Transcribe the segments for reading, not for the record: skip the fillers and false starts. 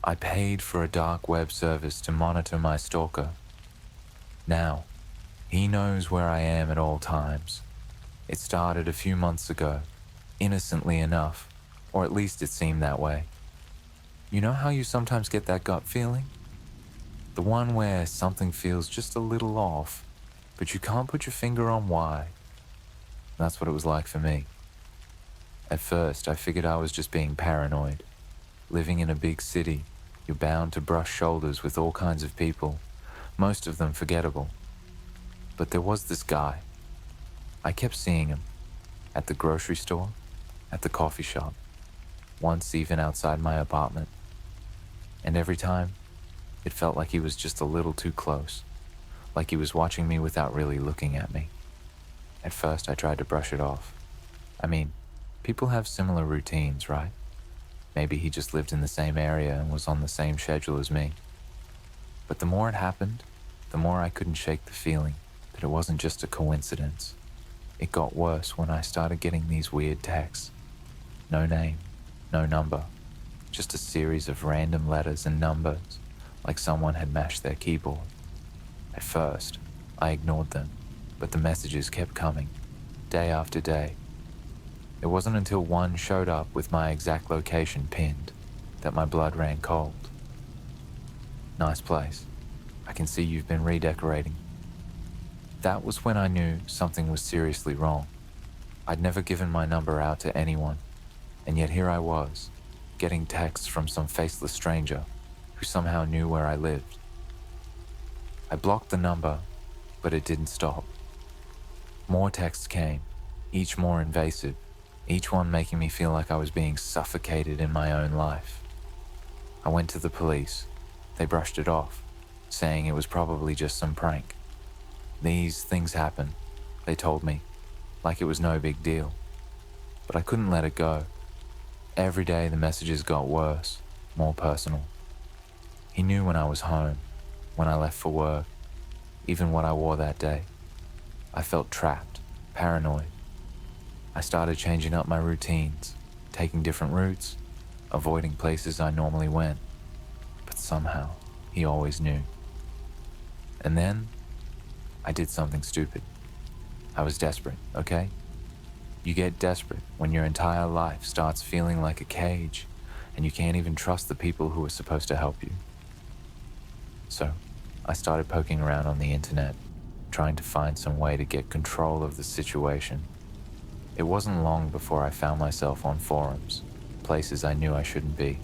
I paid for a dark web service to monitor my stalker. Now, he knows where I am at all times. It started a few months ago, innocently enough, or at least it seemed that way. You know how you sometimes get that gut feeling? The one where something feels just a little off, but you can't put your finger on why. That's what it was like for me. At first, I figured I was just being paranoid. Living in a big city, you're bound to brush shoulders with all kinds of people, most of them forgettable. But there was this guy. I kept seeing him, at the grocery store, at the coffee shop, once even outside my apartment. And every time, it felt like he was just a little too close, like he was watching me without really looking at me. At first, I tried to brush it off. I mean, people have similar routines, right? Maybe he just lived in the same area and was on the same schedule as me. But the more it happened, the more I couldn't shake the feeling that it wasn't just a coincidence. It got worse when I started getting these weird texts. No name, no number, just a series of random letters and numbers, like someone had mashed their keyboard. At first, I ignored them, but the messages kept coming, day after day. It wasn't until one showed up with my exact location pinned that my blood ran cold. Nice place. I can see you've been redecorating. That was when I knew something was seriously wrong. I'd never given my number out to anyone, and yet here I was, getting texts from some faceless stranger who somehow knew where I lived. I blocked the number, but it didn't stop. More texts came, each more invasive, each one making me feel like I was being suffocated in my own life. I went to the police. They brushed it off, saying it was probably just some prank. These things happen, they told me, like it was no big deal. But I couldn't let it go. Every day the messages got worse, more personal. He knew when I was home, when I left for work, even what I wore that day. I felt trapped, paranoid. I started changing up my routines, taking different routes, avoiding places I normally went. But somehow, he always knew. And then, I did something stupid. I was desperate, okay? You get desperate when your entire life starts feeling like a cage and you can't even trust the people who are supposed to help you. So, I started poking around on the internet, trying to find some way to get control of the situation. It wasn't long before I found myself on forums, places I knew I shouldn't be,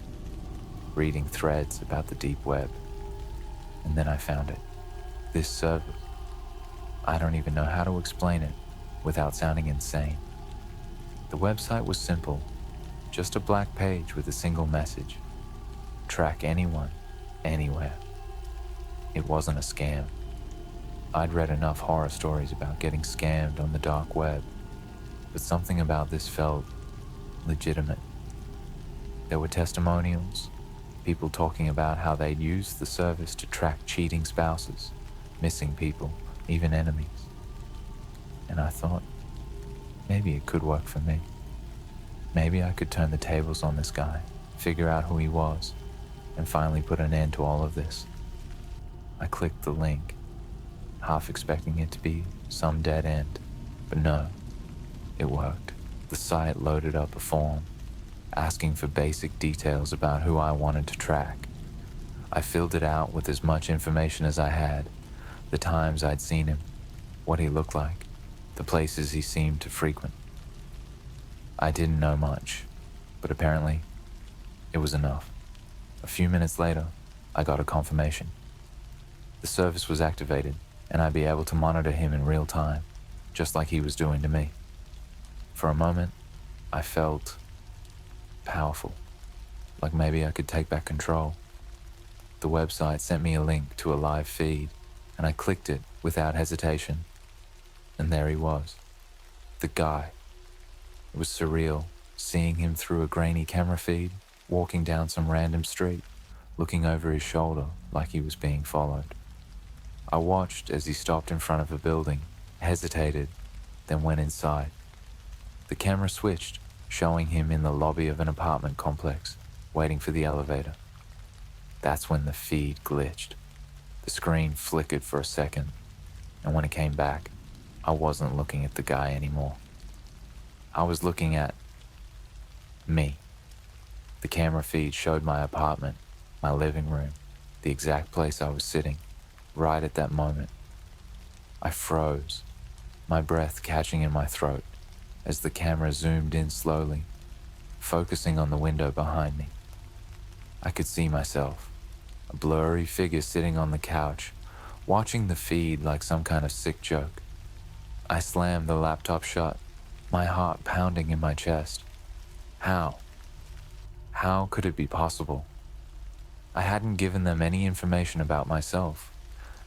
reading threads about the deep web. And then I found it. This service. I don't even know how to explain it without sounding insane. The website was simple, just a black page with a single message. Track anyone, anywhere. It wasn't a scam. I'd read enough horror stories about getting scammed on the dark web, but something about this felt legitimate. There were testimonials, people talking about how they'd used the service to track cheating spouses, missing people, even enemies. And I thought, maybe it could work for me. Maybe I could turn the tables on this guy, figure out who he was, and finally put an end to all of this. I clicked the link, half expecting it to be some dead end, but no, it worked. The site loaded up a form, asking for basic details about who I wanted to track. I filled it out with as much information as I had, the times I'd seen him, what he looked like, the places he seemed to frequent. I didn't know much, but apparently, it was enough. A few minutes later, I got a confirmation. The service was activated, and I'd be able to monitor him in real time, just like he was doing to me. For a moment, I felt powerful, like maybe I could take back control. The website sent me a link to a live feed, and I clicked it without hesitation. And there he was, the guy. It was surreal, seeing him through a grainy camera feed, walking down some random street, looking over his shoulder like he was being followed. I watched as he stopped in front of a building, hesitated, then went inside. The camera switched, showing him in the lobby of an apartment complex, waiting for the elevator. That's when the feed glitched. The screen flickered for a second, and when it came back, I wasn't looking at the guy anymore. I was looking at me. The camera feed showed my apartment, my living room, the exact place I was sitting, right at that moment. I froze, my breath catching in my throat as the camera zoomed in slowly, focusing on the window behind me. I could see myself, a blurry figure sitting on the couch, watching the feed like some kind of sick joke. I slammed the laptop shut, my heart pounding in my chest. How? How could it be possible? I hadn't given them any information about myself,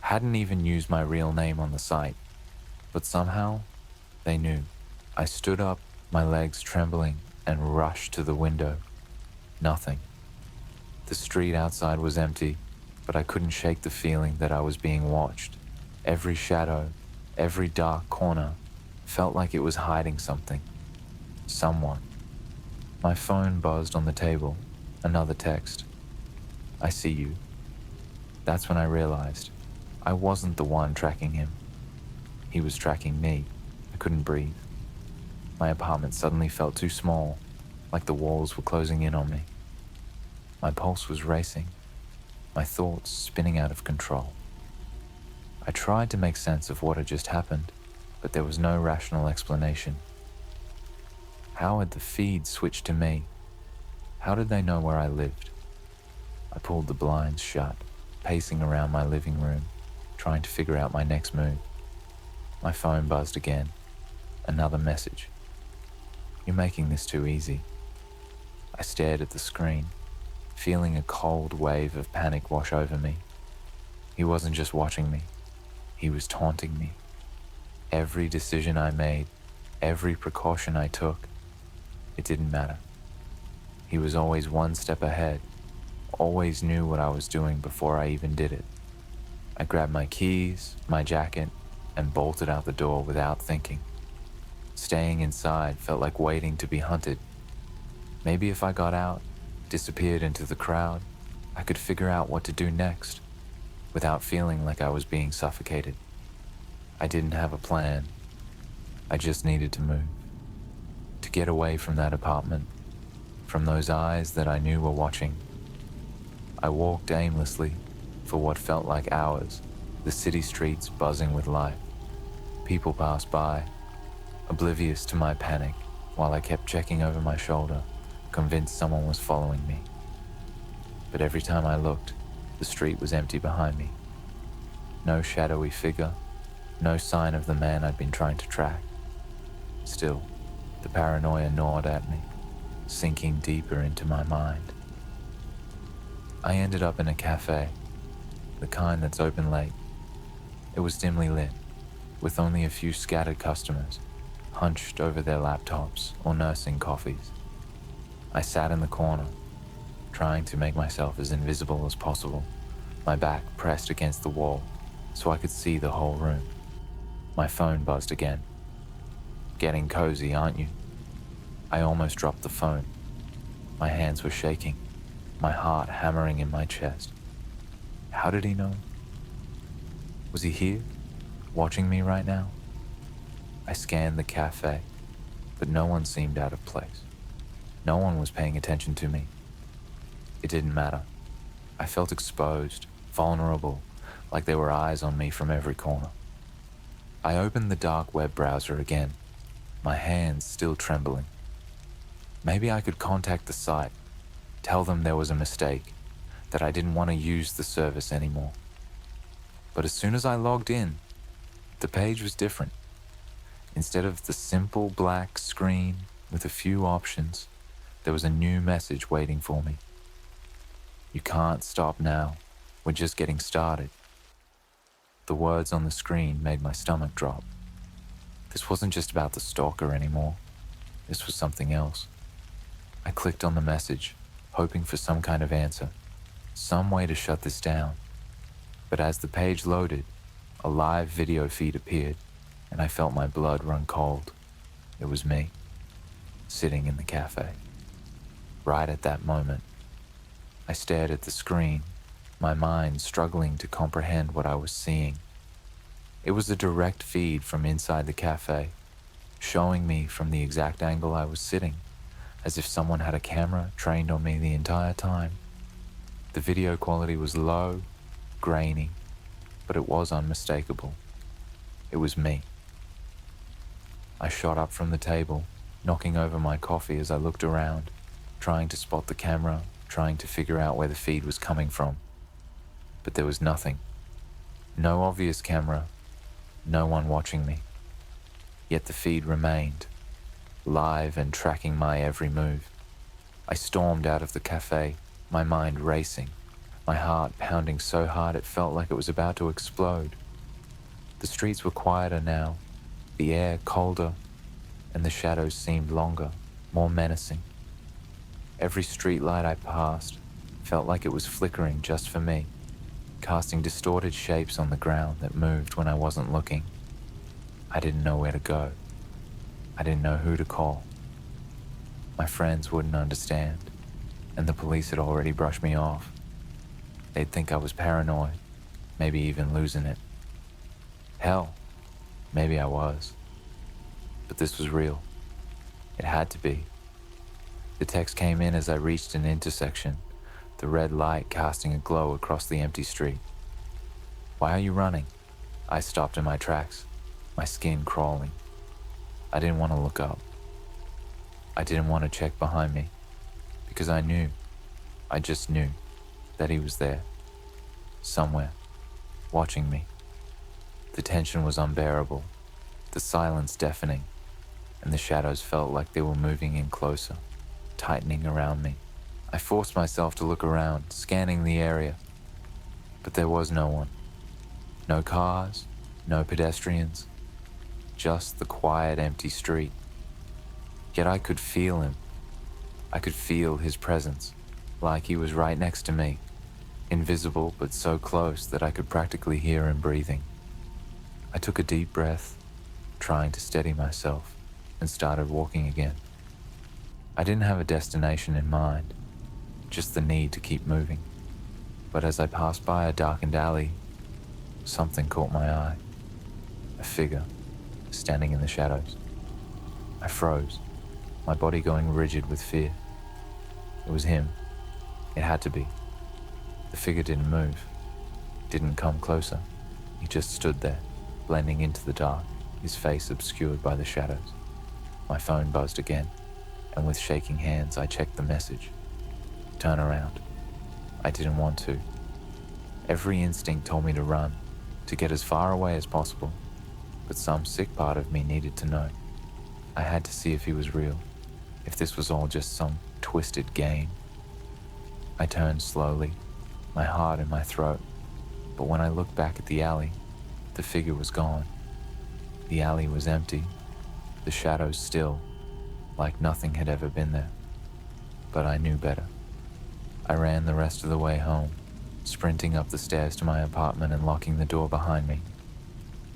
hadn't even used my real name on the site, but somehow they knew. I stood up, my legs trembling, and rushed to the window. Nothing. The street outside was empty, but I couldn't shake the feeling that I was being watched. Every shadow, every dark corner felt like it was hiding something. Someone. My phone buzzed on the table. Another text. I see you. That's when I realized I wasn't the one tracking him. He was tracking me. I couldn't breathe. My apartment suddenly felt too small, like the walls were closing in on me. My pulse was racing, my thoughts spinning out of control. I tried to make sense of what had just happened, but there was no rational explanation. How had the feed switched to me? How did they know where I lived? I pulled the blinds shut, pacing around my living room, trying to figure out my next move. My phone buzzed again. Another message. You're making this too easy. I stared at the screen, feeling a cold wave of panic wash over me. He wasn't just watching me. He was taunting me. Every decision I made, every precaution I took, it didn't matter. He was always one step ahead, always knew what I was doing before I even did it. I grabbed my keys, my jacket, and bolted out the door without thinking. Staying inside felt like waiting to be hunted. Maybe if I got out, disappeared into the crowd, I could figure out what to do next, without feeling like I was being suffocated. I didn't have a plan. I just needed to move. To get away from that apartment, from those eyes that I knew were watching. I walked aimlessly for what felt like hours, the city streets buzzing with life. People passed by, oblivious to my panic, while I kept checking over my shoulder, convinced someone was following me. But every time I looked, the street was empty behind me. No shadowy figure, no sign of the man I'd been trying to track. Still, the paranoia gnawed at me, sinking deeper into my mind. I ended up in a cafe, the kind that's open late. It was dimly lit, with only a few scattered customers, hunched over their laptops or nursing coffees. I sat in the corner, trying to make myself as invisible as possible, my back pressed against the wall so I could see the whole room. My phone buzzed again. Getting cozy, aren't you? I almost dropped the phone. My hands were shaking, my heart hammering in my chest. How did he know? Was he here, watching me right now? I scanned the cafe, but no one seemed out of place. No one was paying attention to me. It didn't matter. I felt exposed, vulnerable, like there were eyes on me from every corner. I opened the dark web browser again, my hands still trembling. Maybe I could contact the site, tell them there was a mistake, that I didn't want to use the service anymore. But as soon as I logged in, the page was different. Instead of the simple black screen with a few options, there was a new message waiting for me. You can't stop now. We're just getting started. The words on the screen made my stomach drop. This wasn't just about the stalker anymore. This was something else. I clicked on the message, hoping for some kind of answer, some way to shut this down. But as the page loaded, a live video feed appeared, and I felt my blood run cold. It was me, sitting in the cafe. Right at that moment, I stared at the screen, my mind struggling to comprehend what I was seeing. It was a direct feed from inside the cafe, showing me from the exact angle I was sitting, as if someone had a camera trained on me the entire time. The video quality was low, grainy, but it was unmistakable. It was me. I shot up from the table, knocking over my coffee as I looked around, trying to spot the camera, trying to figure out where the feed was coming from. But there was nothing. No obvious camera, no one watching me. Yet the feed remained, live and tracking my every move. I stormed out of the cafe, my mind racing, my heart pounding so hard it felt like it was about to explode. The streets were quieter now, the air colder, and the shadows seemed longer, more menacing. Every street light I passed felt like it was flickering just for me, casting distorted shapes on the ground that moved when I wasn't looking. I didn't know where to go. I didn't know who to call. My friends wouldn't understand, and the police had already brushed me off. They'd think I was paranoid, maybe even losing it. Hell, maybe I was. But this was real. It had to be. The text came in as I reached an intersection, the red light casting a glow across the empty street. "Why are you running?" I stopped in my tracks, my skin crawling. I didn't want to look up. I didn't want to check behind me, because I just knew, that he was there, somewhere, watching me. The tension was unbearable, the silence deafening, and the shadows felt like they were moving in closer, tightening around me. I forced myself to look around, scanning the area, but there was no one. No cars, no pedestrians, just the quiet, empty street. Yet I could feel him. I could feel his presence, like he was right next to me, invisible but so close that I could practically hear him breathing. I took a deep breath, trying to steady myself, and started walking again. I didn't have a destination in mind, just the need to keep moving. But as I passed by a darkened alley, something caught my eye. A figure, standing in the shadows. I froze, my body going rigid with fear. It was him. It had to be. The figure didn't move, didn't come closer. He just stood there, blending into the dark, his face obscured by the shadows. My phone buzzed again, and with shaking hands I checked the message. Turn around. I didn't want to. Every instinct told me to run, to get as far away as possible, but some sick part of me needed to know. I had to see if he was real, if this was all just some twisted game. I turned slowly, my heart in my throat, but when I looked back at the alley, the figure was gone. The alley was empty, the shadows still, like nothing had ever been there. But I knew better. I ran the rest of the way home, sprinting up the stairs to my apartment and locking the door behind me.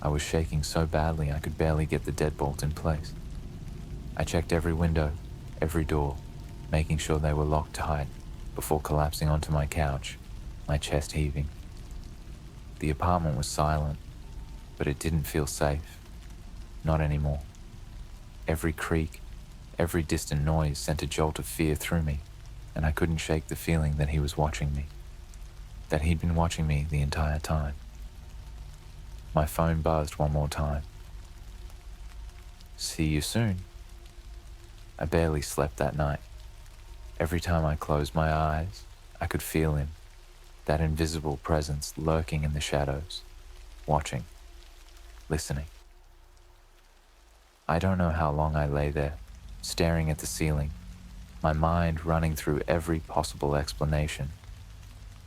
I was shaking so badly I could barely get the deadbolt in place. I checked every window, every door, making sure they were locked tight before collapsing onto my couch, my chest heaving. The apartment was silent, but it didn't feel safe. Not anymore. Every creak, every distant noise sent a jolt of fear through me, and I couldn't shake the feeling that he was watching me, that he'd been watching me the entire time. My phone buzzed one more time. See you soon. I barely slept that night. Every time I closed my eyes, I could feel him, that invisible presence lurking in the shadows, watching, listening. I don't know how long I lay there, staring at the ceiling, my mind running through every possible explanation.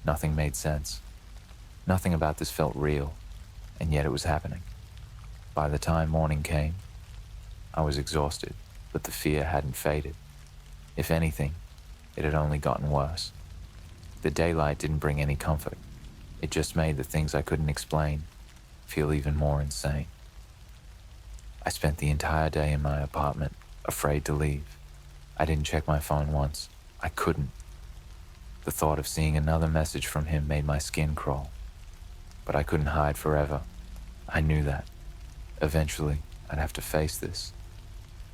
Nothing made sense. Nothing about this felt real, and yet it was happening. By the time morning came, I was exhausted, but the fear hadn't faded. If anything, it had only gotten worse. The daylight didn't bring any comfort. It just made the things I couldn't explain feel even more insane. I spent the entire day in my apartment, afraid to leave. I didn't check my phone once. I couldn't. The The thought of seeing another message from him made my skin crawl. But I couldn't hide forever. I knew that. Eventually, I'd have to face this,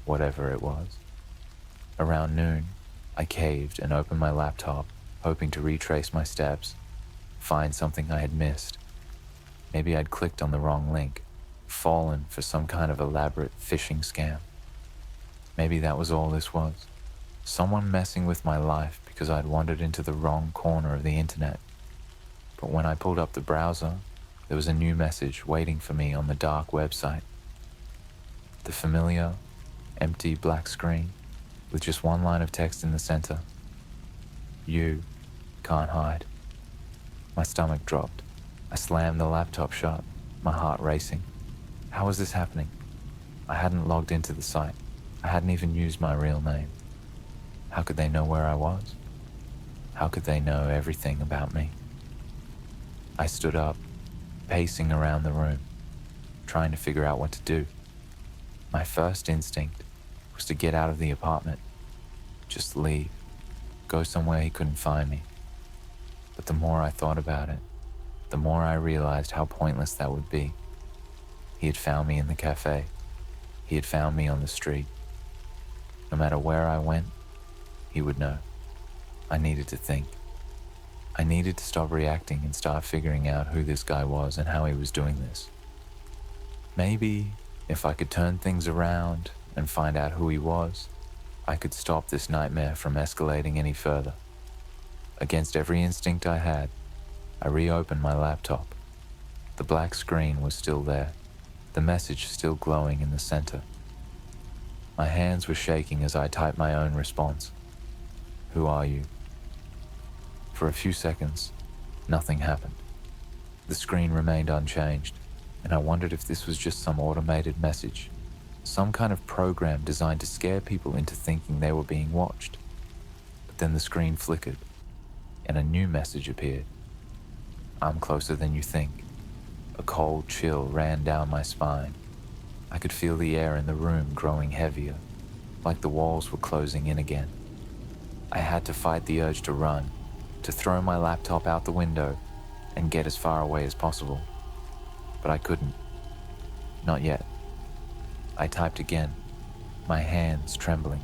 whatever it was. Around noon, I caved and opened my laptop, hoping to retrace my steps, find something I had missed. Maybe I'd clicked on the wrong link, fallen for some kind of elaborate phishing scam. Maybe that was all this was. Someone messing with my life because I'd wandered into the wrong corner of the internet. But when I pulled up the browser, there was a new message waiting for me on the dark website. The familiar, empty black screen with just one line of text in the center. You can't hide. My stomach dropped. I slammed the laptop shut, my heart racing. How was this happening? I hadn't logged into the site. I hadn't even used my real name. How could they know where I was? How could they know everything about me? I stood up, pacing around the room, trying to figure out what to do. My first instinct was to get out of the apartment, just leave, go somewhere he couldn't find me. But the more I thought about it, the more I realized how pointless that would be. He had found me in the cafe. He had found me on the street. No matter where I went, he would know. I needed to think. I needed to stop reacting and start figuring out who this guy was and how he was doing this. Maybe if I could turn things around and find out who he was, I could stop this nightmare from escalating any further. Against every instinct I had, I reopened my laptop. The black screen was still there, the message still glowing in the center. My hands were shaking as I typed my own response. Who are you? For a few seconds, nothing happened. The screen remained unchanged, and I wondered if this was just some automated message, some kind of program designed to scare people into thinking they were being watched. But then the screen flickered, and a new message appeared. I'm closer than you think. A cold chill ran down my spine. I could feel the air in the room growing heavier, like the walls were closing in again. I had to fight the urge to run, to throw my laptop out the window and get as far away as possible. But I couldn't. Not yet. I typed again, my hands trembling.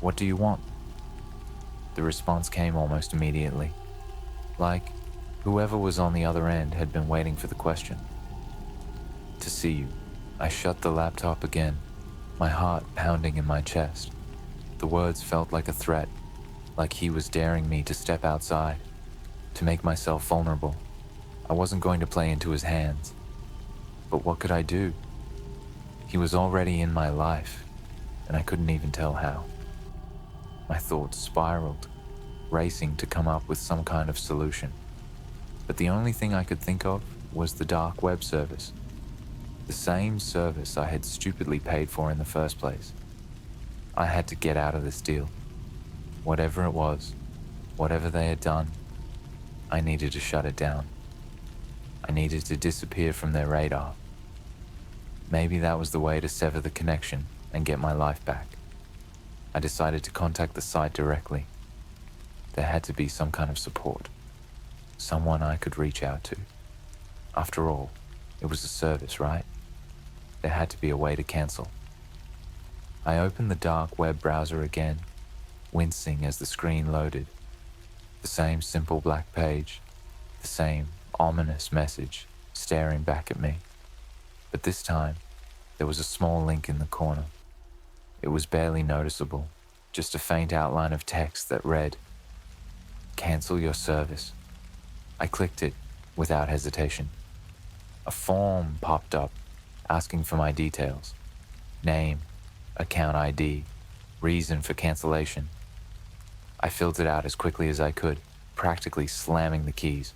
What do you want? The response came almost immediately, like whoever was on the other end had been waiting for the question. To see you. I shut the laptop again, my heart pounding in my chest. The words felt like a threat, like he was daring me to step outside, to make myself vulnerable. I wasn't going to play into his hands. But what could I do? He was already in my life, and I couldn't even tell how. My thoughts spiraled, racing to come up with some kind of solution. But the only thing I could think of was the dark web service. The same service I had stupidly paid for in the first place. I had to get out of this deal. Whatever it was, whatever they had done, I needed to shut it down. I needed to disappear from their radar. Maybe that was the way to sever the connection and get my life back. I decided to contact the site directly. There had to be some kind of support, someone I could reach out to. After all, it was a service, right? There had to be a way to cancel. I opened the dark web browser again, wincing as the screen loaded. The same simple black page, the same ominous message staring back at me. But this time, there was a small link in the corner. It was barely noticeable, just a faint outline of text that read, "Cancel your service." I clicked it without hesitation. A form popped up, asking for my details. Name, account ID, reason for cancellation. I filled it out as quickly as I could, practically slamming the keys.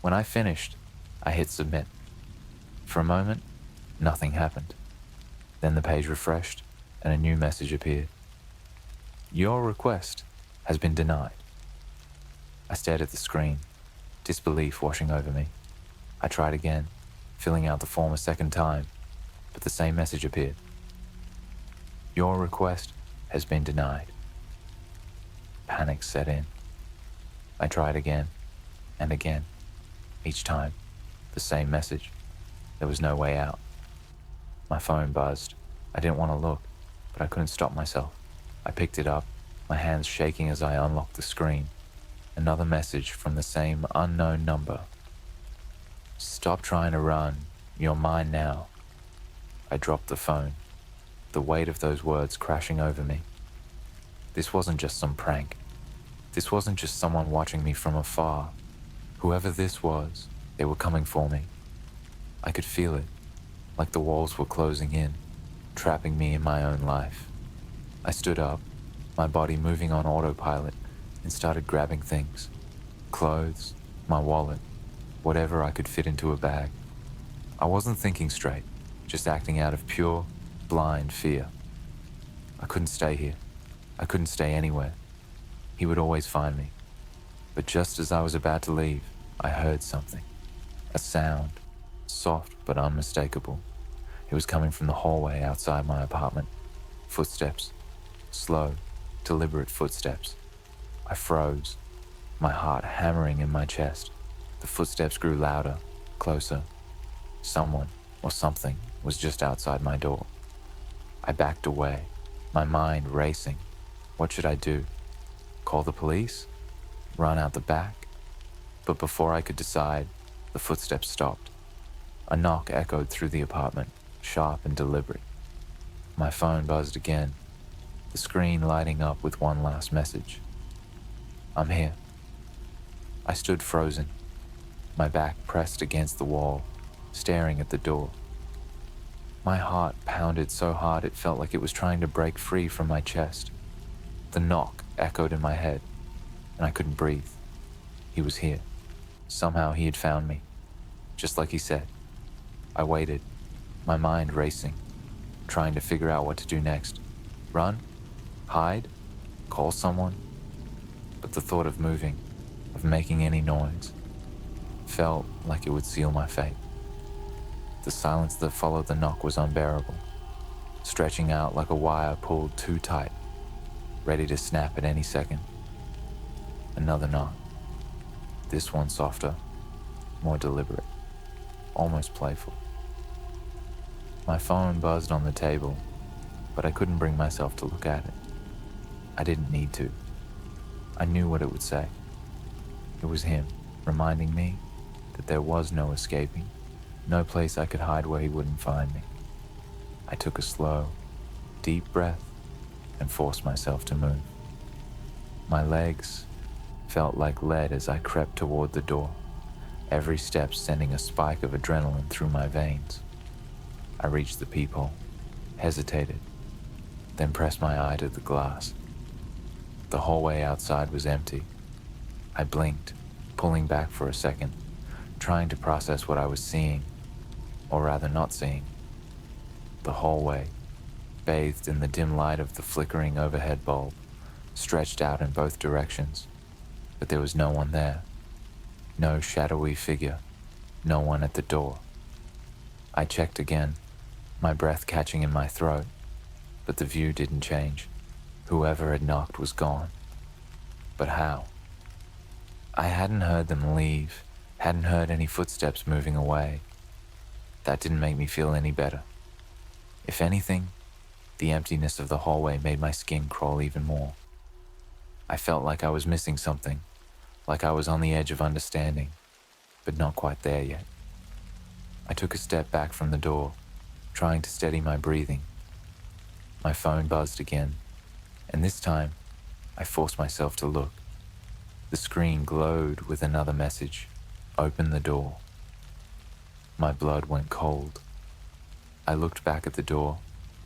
When I finished, I hit submit. For a moment, nothing happened. Then the page refreshed and a new message appeared. Your request has been denied. I stared at the screen, disbelief washing over me. I tried again, filling out the form a second time, but the same message appeared. Your request has been denied. Panic set in. I tried again and again. Each time, the same message. There was no way out. My phone buzzed. I didn't want to look, but I couldn't stop myself. I picked it up, my hands shaking as I unlocked the screen. Another message from the same unknown number. Stop trying to run. You're mine now. I dropped the phone, the weight of those words crashing over me. This wasn't just some prank. This wasn't just someone watching me from afar. Whoever this was, they were coming for me. I could feel it, like the walls were closing in, trapping me in my own life. I stood up, my body moving on autopilot, and started grabbing things. Clothes, my wallet, whatever I could fit into a bag. I wasn't thinking straight, just acting out of pure, blind fear. I couldn't stay here. I couldn't stay anywhere. He would always find me. But just as I was about to leave, I heard something. A sound, soft but unmistakable. It was coming from the hallway outside my apartment. Footsteps. Slow, deliberate footsteps. I froze, my heart hammering in my chest. The footsteps grew louder, closer. Someone or something was just outside my door. I backed away, my mind racing. What should I do? Call the police? Run out the back? But before I could decide, the footsteps stopped. A knock echoed through the apartment, sharp and deliberate. My phone buzzed again, the screen lighting up with one last message. I'm here. I stood frozen, my back pressed against the wall, staring at the door. My heart pounded so hard it felt like it was trying to break free from my chest. The knock echoed in my head, and I couldn't breathe. He was here. Somehow he had found me, just like he said. I waited, my mind racing, trying to figure out what to do next. Run? Hide? Call someone? But the thought of moving, of making any noise, felt like it would seal my fate. The silence that followed the knock was unbearable, stretching out like a wire pulled too tight, ready to snap at any second. Another knock. This one softer, more deliberate, almost playful. My phone buzzed on the table, but I couldn't bring myself to look at it. I didn't need to. I knew what it would say. It was him, reminding me that there was no escaping, no place I could hide where he wouldn't find me. I took a slow, deep breath and forced myself to move. My legs felt like lead as I crept toward the door, every step sending a spike of adrenaline through my veins. I reached the peephole, hesitated, then pressed my eye to the glass. The hallway outside was empty. I blinked, pulling back for a second, trying to process what I was seeing, or rather not seeing. The hallway, bathed in the dim light of the flickering overhead bulb, stretched out in both directions, but there was no one there. No shadowy figure, no one at the door. I checked again, my breath catching in my throat, but the view didn't change. Whoever had knocked was gone. But how? I hadn't heard them leave, hadn't heard any footsteps moving away. That didn't make me feel any better. If anything, the emptiness of the hallway made my skin crawl even more. I felt like I was missing something, like I was on the edge of understanding, but not quite there yet. I took a step back from the door, trying to steady my breathing. My phone buzzed again, and this time, I forced myself to look. The screen glowed with another message. Open the door. My blood went cold. I looked back at the door,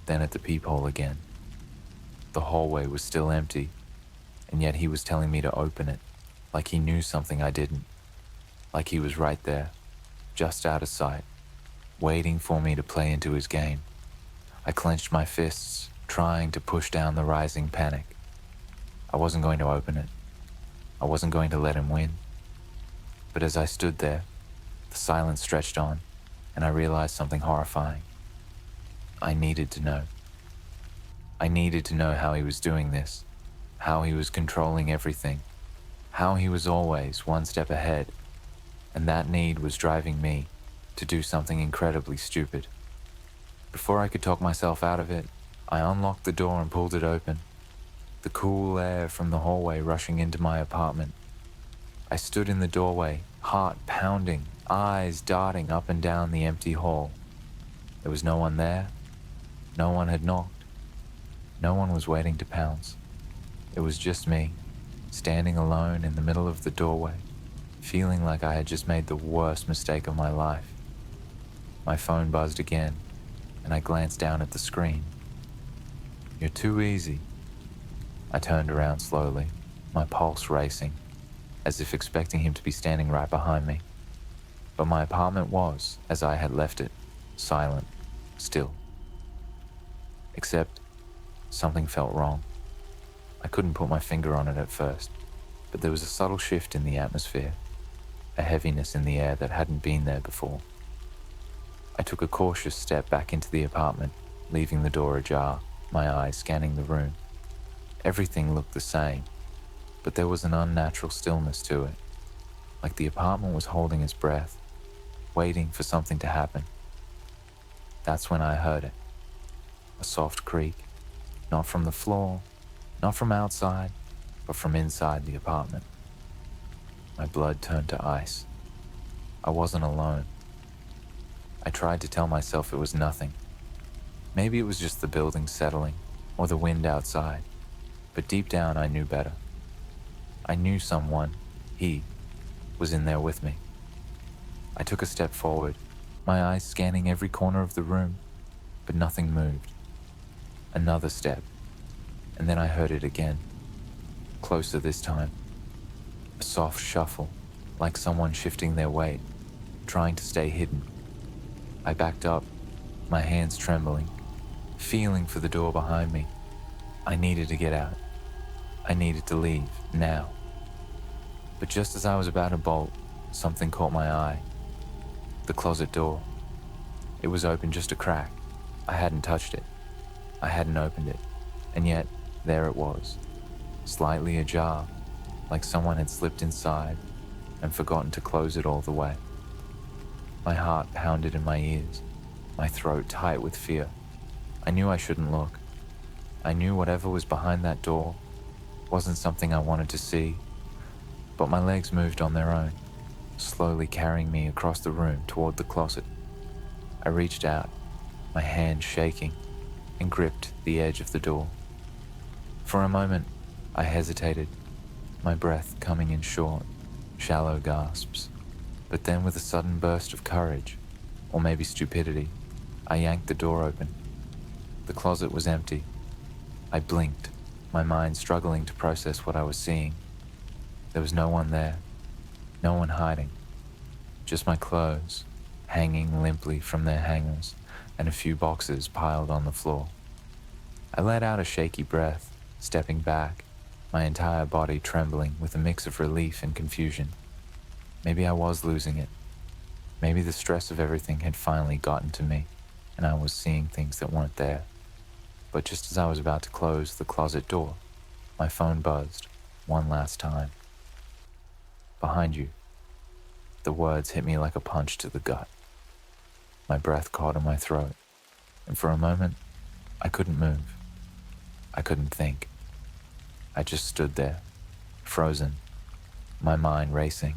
then at the peephole again. The hallway was still empty, and yet he was telling me to open it, like he knew something I didn't. Like he was right there, just out of sight, waiting for me to play into his game. I clenched my fists, trying to push down the rising panic. I wasn't going to open it. I wasn't going to let him win. But as I stood there, the silence stretched on, and I realized something horrifying. I needed to know. I needed to know how he was doing this, how he was controlling everything, how he was always one step ahead, and that need was driving me to do something incredibly stupid. Before I could talk myself out of it, I unlocked the door and pulled it open, the cool air from the hallway rushing into my apartment. I stood in the doorway, heart pounding, eyes darting up and down the empty hall. There was no one there. No one had knocked. No one was waiting to pounce. It was just me, standing alone in the middle of the doorway, feeling like I had just made the worst mistake of my life. My phone buzzed again, and I glanced down at the screen. "You're too easy." I turned around slowly, my pulse racing, as if expecting him to be standing right behind me. But my apartment was, as I had left it, silent, still. Except, something felt wrong. I couldn't put my finger on it at first, but there was a subtle shift in the atmosphere, a heaviness in the air that hadn't been there before. I took a cautious step back into the apartment, leaving the door ajar, my eyes scanning the room. Everything looked the same, but there was an unnatural stillness to it, like the apartment was holding its breath, waiting for something to happen. That's when I heard it. A soft creak, not from the floor, not from outside, but from inside the apartment. My blood turned to ice. I wasn't alone. I tried to tell myself it was nothing. Maybe it was just the building settling, or the wind outside, but deep down I knew better. I knew someone, he, was in there with me. I took a step forward, my eyes scanning every corner of the room, but nothing moved. Another step, and then I heard it again, closer this time. A soft shuffle, like someone shifting their weight, trying to stay hidden. I backed up, my hands trembling, feeling for the door behind me. I needed to get out. I needed to leave, now. But just as I was about to bolt, something caught my eye. The closet door. It was open just a crack. I hadn't touched it. I hadn't opened it. And yet, there it was, slightly ajar, like someone had slipped inside and forgotten to close it all the way. My heart pounded in my ears, my throat tight with fear. I knew I shouldn't look. I knew whatever was behind that door wasn't something I wanted to see, but my legs moved on their own, slowly carrying me across the room toward the closet. I reached out, my hand shaking, and gripped the edge of the door. For a moment, I hesitated, my breath coming in short, shallow gasps. But then with a sudden burst of courage, or maybe stupidity, I yanked the door open. The closet was empty. I blinked, my mind struggling to process what I was seeing. There was no one there, no one hiding, just my clothes, hanging limply from their hangers, and a few boxes piled on the floor. I let out a shaky breath, stepping back, my entire body trembling with a mix of relief and confusion. Maybe I was losing it. Maybe the stress of everything had finally gotten to me, and I was seeing things that weren't there. But just as I was about to close the closet door, my phone buzzed, one last time. "Behind you." The words hit me like a punch to the gut. My breath caught in my throat, and for a moment, I couldn't move. I couldn't think. I just stood there, frozen, my mind racing.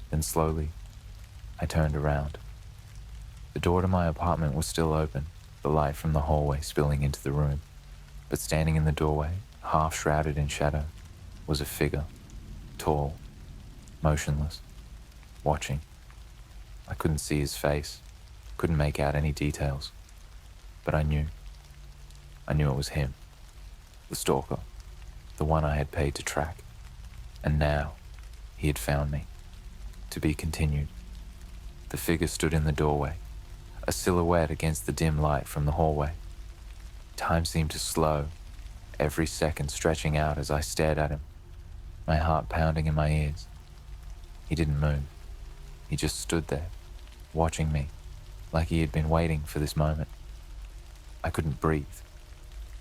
Then slowly, I turned around. The door to my apartment was still open, the light from the hallway spilling into the room. But standing in the doorway, half shrouded in shadow, was a figure, tall, motionless, watching. I couldn't see his face, couldn't make out any details. But I knew. I knew it was him, the stalker, the one I had paid to track. And now, he had found me. To be continued. The figure stood in the doorway, a silhouette against the dim light from the hallway. Time seemed to slow, every second stretching out as I stared at him, my heart pounding in my ears. He didn't move. He just stood there, watching me, like he had been waiting for this moment. I couldn't breathe.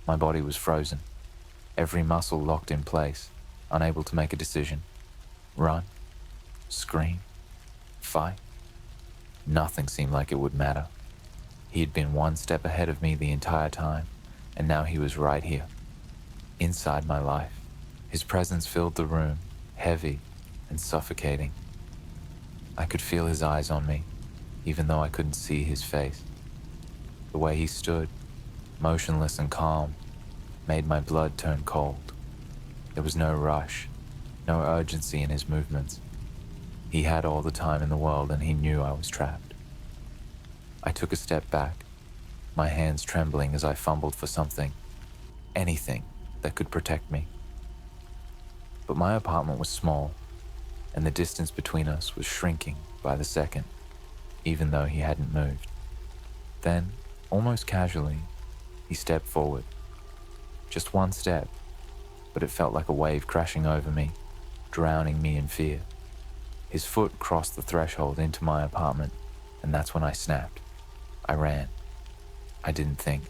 My body was frozen, every muscle locked in place, unable to make a decision. Run, scream, fight. Nothing seemed like it would matter. He had been one step ahead of me the entire time, and now he was right here, inside my life. His presence filled the room, heavy and suffocating. I could feel his eyes on me, even though I couldn't see his face. The way he stood, motionless and calm, made my blood turn cold. There was no rush, no urgency in his movements. He had all the time in the world, and he knew I was trapped. I took a step back, my hands trembling as I fumbled for something, anything that could protect me. But my apartment was small, and the distance between us was shrinking by the second, even though he hadn't moved. Then, almost casually, he stepped forward. Just one step, but it felt like a wave crashing over me, drowning me in fear. His foot crossed the threshold into my apartment, and that's when I snapped. I ran. I didn't think.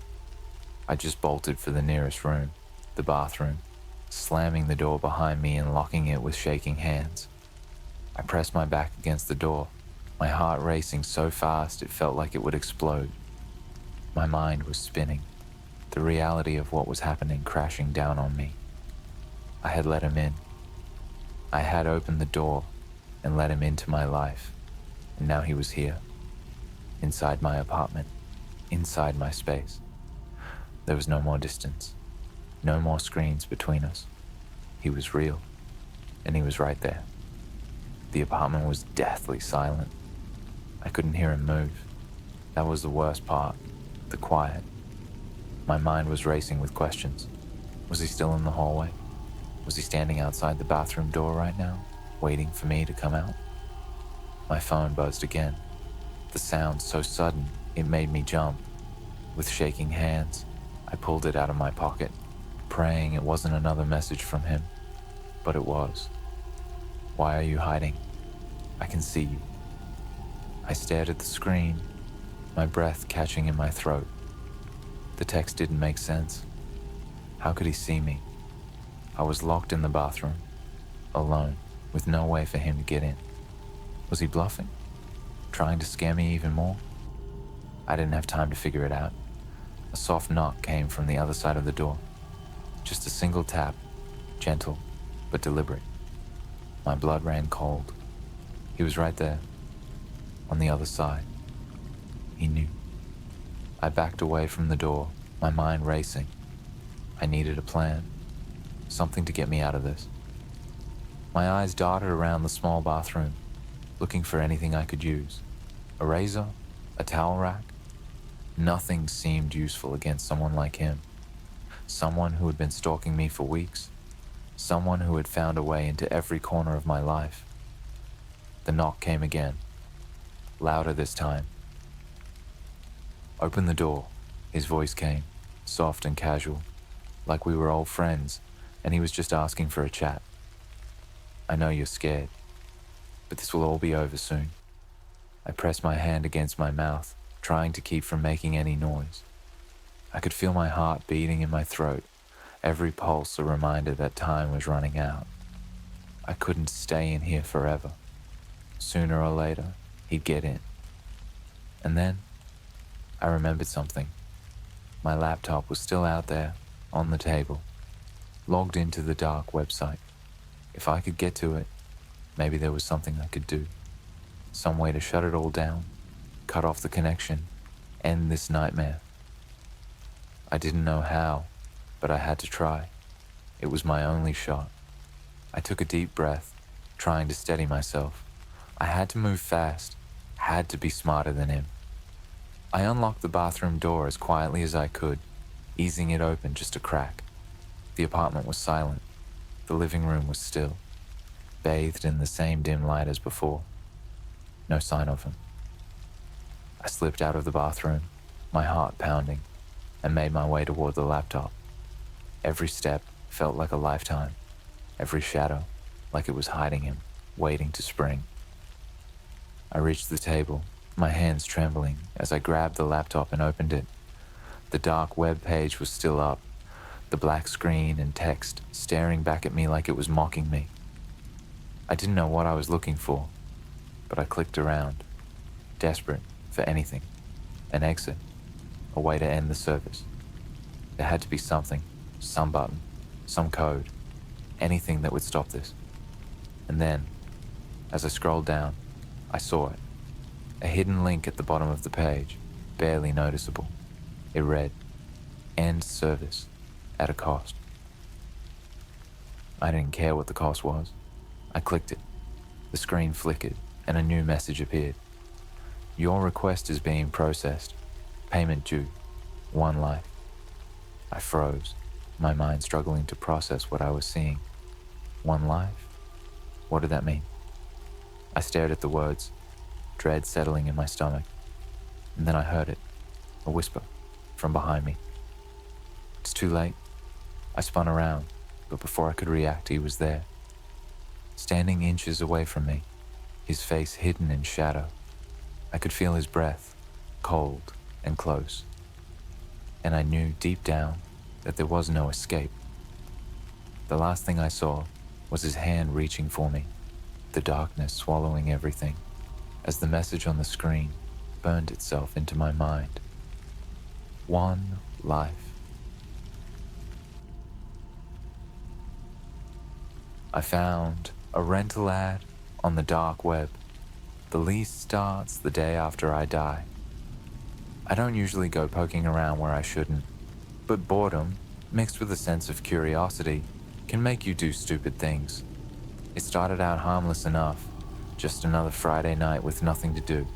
I just bolted for the nearest room, the bathroom, slamming the door behind me and locking it with shaking hands. I pressed my back against the door, my heart racing so fast it felt like it would explode. My mind was spinning, the reality of what was happening crashing down on me. I had let him in. I had opened the door and let him into my life, and now he was here, inside my apartment, inside my space. There was no more distance, no more screens between us. He was real, and he was right there. The apartment was deathly silent. I couldn't hear him move. That was the worst part, the quiet. My mind was racing with questions. Was he still in the hallway? Was he standing outside the bathroom door right now, waiting for me to come out? My phone buzzed again. The sound so sudden, it made me jump. With shaking hands, I pulled it out of my pocket, praying it wasn't another message from him. But it was. Why are you hiding? I can see you. I stared at the screen, my breath catching in my throat. The text didn't make sense. How could he see me? I was locked in the bathroom, alone, with no way for him to get in. Was he bluffing? Trying to scare me even more? I didn't have time to figure it out. A soft knock came from the other side of the door. Just a single tap, gentle but deliberate. My blood ran cold. He was right there, on the other side. He knew. I backed away from the door, my mind racing. I needed a plan, something to get me out of this. My eyes darted around the small bathroom, looking for anything I could use. A razor? A towel rack? Nothing seemed useful against someone like him. Someone who had been stalking me for weeks. Someone who had found a way into every corner of my life. The knock came again, louder this time. Open the door, his voice came, soft and casual, like we were old friends and he was just asking for a chat. I know you're scared, but this will all be over soon. I pressed my hand against my mouth, trying to keep from making any noise. I could feel my heart beating in my throat, every pulse a reminder that time was running out. I couldn't stay in here forever. Sooner or later, he'd get in. And then, I remembered something. My laptop was still out there, on the table, logged into the dark website. If I could get to it, maybe there was something I could do. Some way to shut it all down, cut off the connection, end this nightmare. I didn't know how, but I had to try. It was my only shot. I took a deep breath, trying to steady myself. I had to move fast, had to be smarter than him. I unlocked the bathroom door as quietly as I could, easing it open just a crack. The apartment was silent. The living room was still, bathed in the same dim light as before. No sign of him. I slipped out of the bathroom, my heart pounding, and made my way toward the laptop. Every step felt like a lifetime, every shadow like it was hiding him, waiting to spring. I reached the table, my hands trembling as I grabbed the laptop and opened it. The dark web page was still up, the black screen and text staring back at me like it was mocking me. I didn't know what I was looking for, but I clicked around, desperate for anything. An exit, a way to end the service. There had to be something, some button, some code, anything that would stop this. And then, as I scrolled down, I saw it. A hidden link at the bottom of the page, barely noticeable. It read, "End service at a cost." I didn't care what the cost was. I clicked it. The screen flickered and a new message appeared. "Your request is being processed. Payment due. 1 life." I froze, my mind struggling to process what I was seeing. 1 life? What did that mean? I stared at the words, dread settling in my stomach, and then I heard it, a whisper, from behind me. "It's too late." I spun around, but before I could react, he was there. Standing inches away from me, his face hidden in shadow. I could feel his breath, cold and close. And I knew deep down that there was no escape. The last thing I saw was his hand reaching for me, the darkness swallowing everything, as the message on the screen burned itself into my mind. 1 life. I found a rental ad on the dark web. The lease starts the day after I die. I don't usually go poking around where I shouldn't, but boredom, mixed with a sense of curiosity, can make you do stupid things. It started out harmless enough, just another Friday night with nothing to do.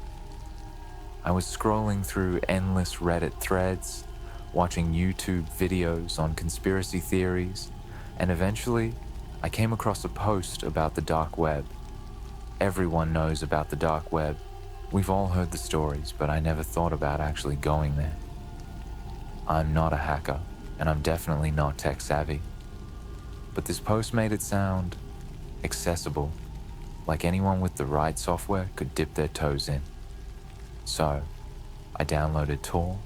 I was scrolling through endless Reddit threads, watching YouTube videos on conspiracy theories, and eventually I came across a post about the dark web. Everyone knows about the dark web. We've all heard the stories, but I never thought about actually going there. I'm not a hacker, and I'm definitely not tech savvy. But this post made it sound accessible, like anyone with the right software could dip their toes in. So, I downloaded Tor,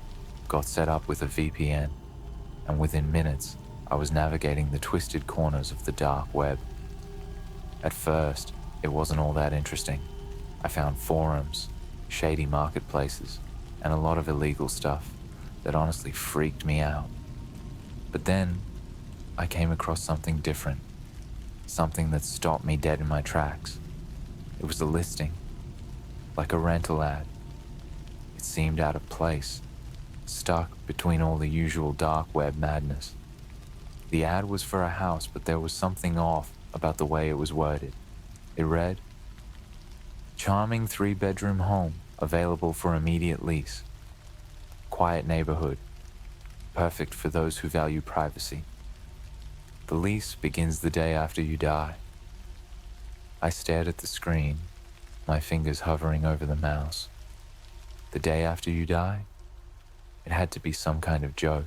got set up with a VPN, and within minutes, I was navigating the twisted corners of the dark web. At first, it wasn't all that interesting. I found forums, shady marketplaces, and a lot of illegal stuff that honestly freaked me out. But then, I came across something different, something that stopped me dead in my tracks. It was a listing, like a rental ad. It seemed out of place, stuck between all the usual dark web madness. The ad was for a house, but there was something off about the way it was worded. It read, "Charming 3-bedroom home available for immediate lease. Quiet neighborhood. Perfect for those who value privacy. The lease begins the day after you die." I stared at the screen, my fingers hovering over the mouse. The day after you die? It had to be some kind of joke.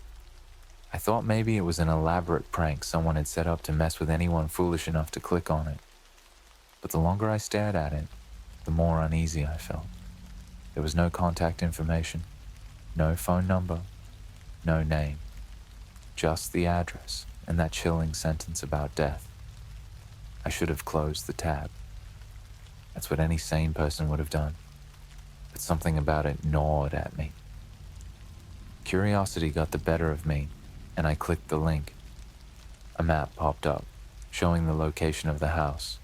I thought maybe it was an elaborate prank someone had set up to mess with anyone foolish enough to click on it. But the longer I stared at it, the more uneasy I felt. There was no contact information, no phone number, no name, just the address and that chilling sentence about death. I should have closed the tab. That's what any sane person would have done. But something about it gnawed at me. Curiosity got the better of me, and I clicked the link. A map popped up, showing the location of the house.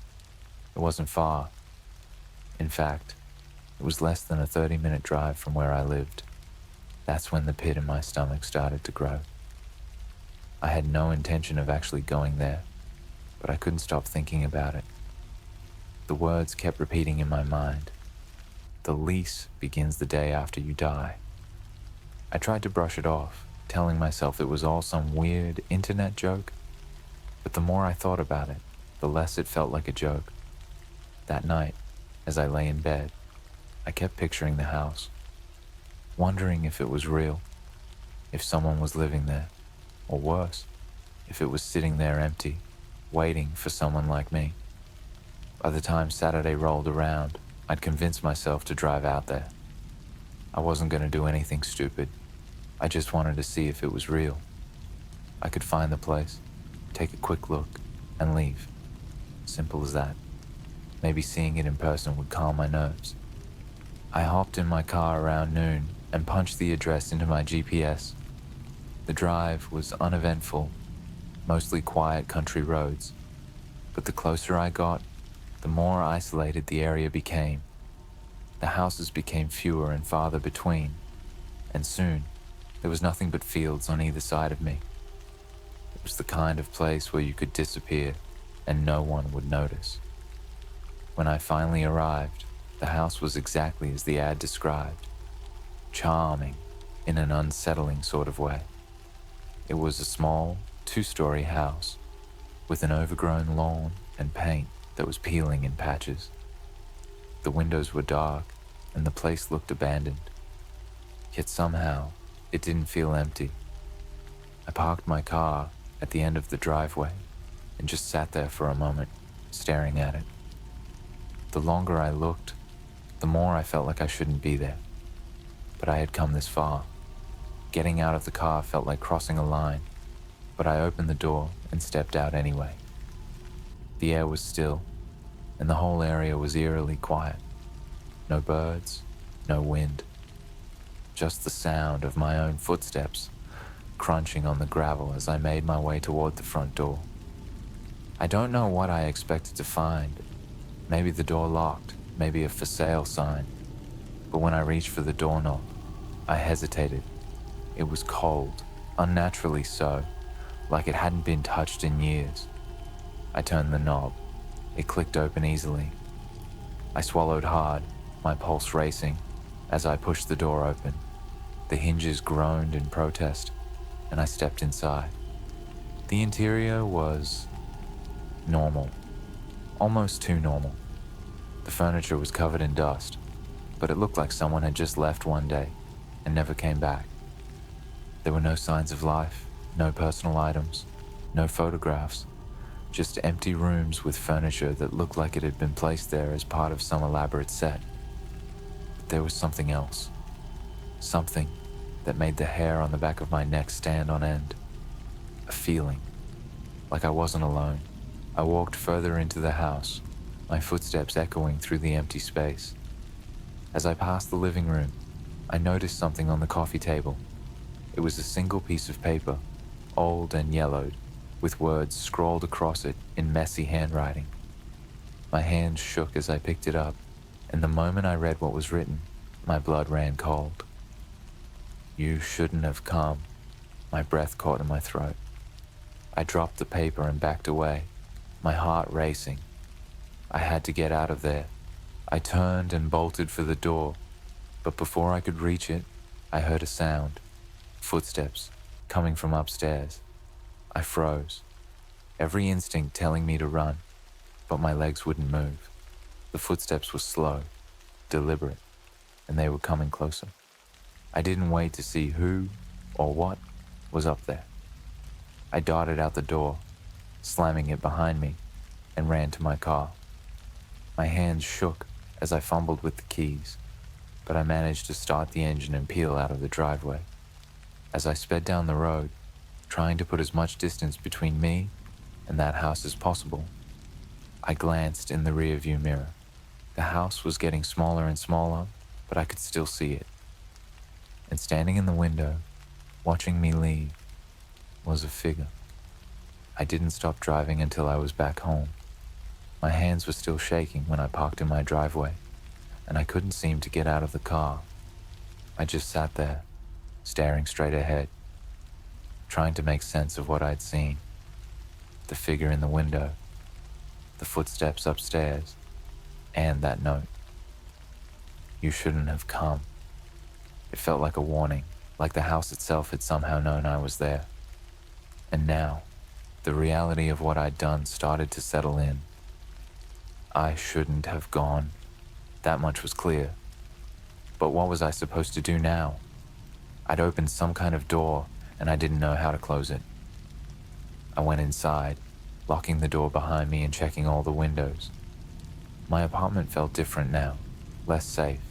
It wasn't far. In fact, it was less than a 30-minute drive from where I lived. That's when the pit in my stomach started to grow. I had no intention of actually going there, but I couldn't stop thinking about it. The words kept repeating in my mind. The lease begins the day after you die. I tried to brush it off, telling myself it was all some weird internet joke, but the more I thought about it, the less it felt like a joke. That night, as I lay in bed, I kept picturing the house, wondering if it was real, if someone was living there, or worse, if it was sitting there empty, waiting for someone like me. By the time Saturday rolled around, I'd convinced myself to drive out there. I wasn't going to do anything stupid. I just wanted to see if it was real. I could find the place, take a quick look, and leave. Simple as that. Maybe seeing it in person would calm my nerves. I hopped in my car around noon and punched the address into my GPS. The drive was uneventful, mostly quiet country roads, but the closer I got, the more isolated the area became. The houses became fewer and farther between, and soon there was nothing but fields on either side of me. It was the kind of place where you could disappear and no one would notice. When I finally arrived, the house was exactly as the ad described, charming in an unsettling sort of way. It was a small, two-story house with an overgrown lawn and paint that was peeling in patches. The windows were dark and the place looked abandoned. Yet somehow, it didn't feel empty. I parked my car at the end of the driveway and just sat there for a moment, staring at it. The longer I looked, the more I felt like I shouldn't be there. But I had come this far. Getting out of the car felt like crossing a line, but I opened the door and stepped out anyway. The air was still, and the whole area was eerily quiet. No birds, no wind. Just the sound of my own footsteps crunching on the gravel as I made my way toward the front door. I don't know what I expected to find. Maybe the door locked, maybe a for sale sign. But when I reached for the doorknob, I hesitated. It was cold, unnaturally so, like it hadn't been touched in years. I turned the knob. It clicked open easily. I swallowed hard, my pulse racing, as I pushed the door open. The hinges groaned in protest, and I stepped inside. The interior was normal, almost too normal. The furniture was covered in dust, but it looked like someone had just left one day and never came back. There were no signs of life, no personal items, no photographs, just empty rooms with furniture that looked like it had been placed there as part of some elaborate set. But there was something else, something that made the hair on the back of my neck stand on end. A feeling, like I wasn't alone. I walked further into the house, my footsteps echoing through the empty space. As I passed the living room, I noticed something on the coffee table. It was a single piece of paper, old and yellowed, with words scrawled across it in messy handwriting. My hands shook as I picked it up, and the moment I read what was written, my blood ran cold. You shouldn't have come. My breath caught in my throat. I dropped the paper and backed away, my heart racing. I had to get out of there. I turned and bolted for the door, but before I could reach it, I heard a sound. Footsteps, coming from upstairs. I froze, every instinct telling me to run, but my legs wouldn't move. The footsteps were slow, deliberate, and they were coming closer. I didn't wait to see who or what was up there. I darted out the door, slamming it behind me, and ran to my car. My hands shook as I fumbled with the keys, but I managed to start the engine and peel out of the driveway. As I sped down the road, trying to put as much distance between me and that house as possible, I glanced in the rearview mirror. The house was getting smaller and smaller, but I could still see it. And standing in the window, watching me leave, was a figure. I didn't stop driving until I was back home. My hands were still shaking when I parked in my driveway, and I couldn't seem to get out of the car. I just sat there, staring straight ahead, trying to make sense of what I'd seen. The figure in the window, the footsteps upstairs, and that note. You shouldn't have come. It felt like a warning, like the house itself had somehow known I was there. And now, the reality of what I'd done started to settle in. I shouldn't have gone. That much was clear. But what was I supposed to do now? I'd opened some kind of door, and I didn't know how to close it. I went inside, locking the door behind me and checking all the windows. My apartment felt different now, less safe.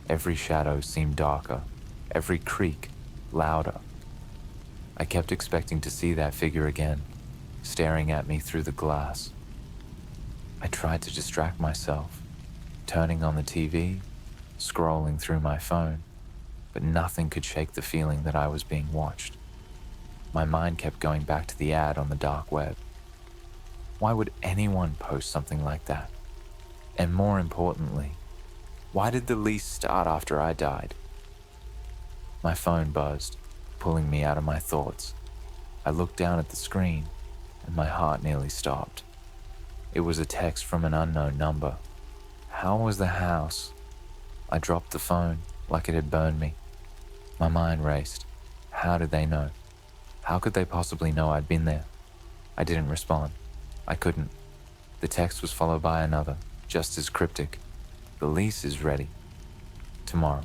Every shadow seemed darker, every creak louder. I kept expecting to see that figure again, staring at me through the glass. I tried to distract myself, turning on the TV, scrolling through my phone, but nothing could shake the feeling that I was being watched. My mind kept going back to the ad on the dark web. Why would anyone post something like that? And more importantly, why did the lease start after I died? My phone buzzed, pulling me out of my thoughts. I looked down at the screen, and my heart nearly stopped. It was a text from an unknown number. How was the house? I dropped the phone like it had burned me. My mind raced. How did they know? How could they possibly know I'd been there? I didn't respond. I couldn't. The text was followed by another, just as cryptic. The lease is ready. Tomorrow.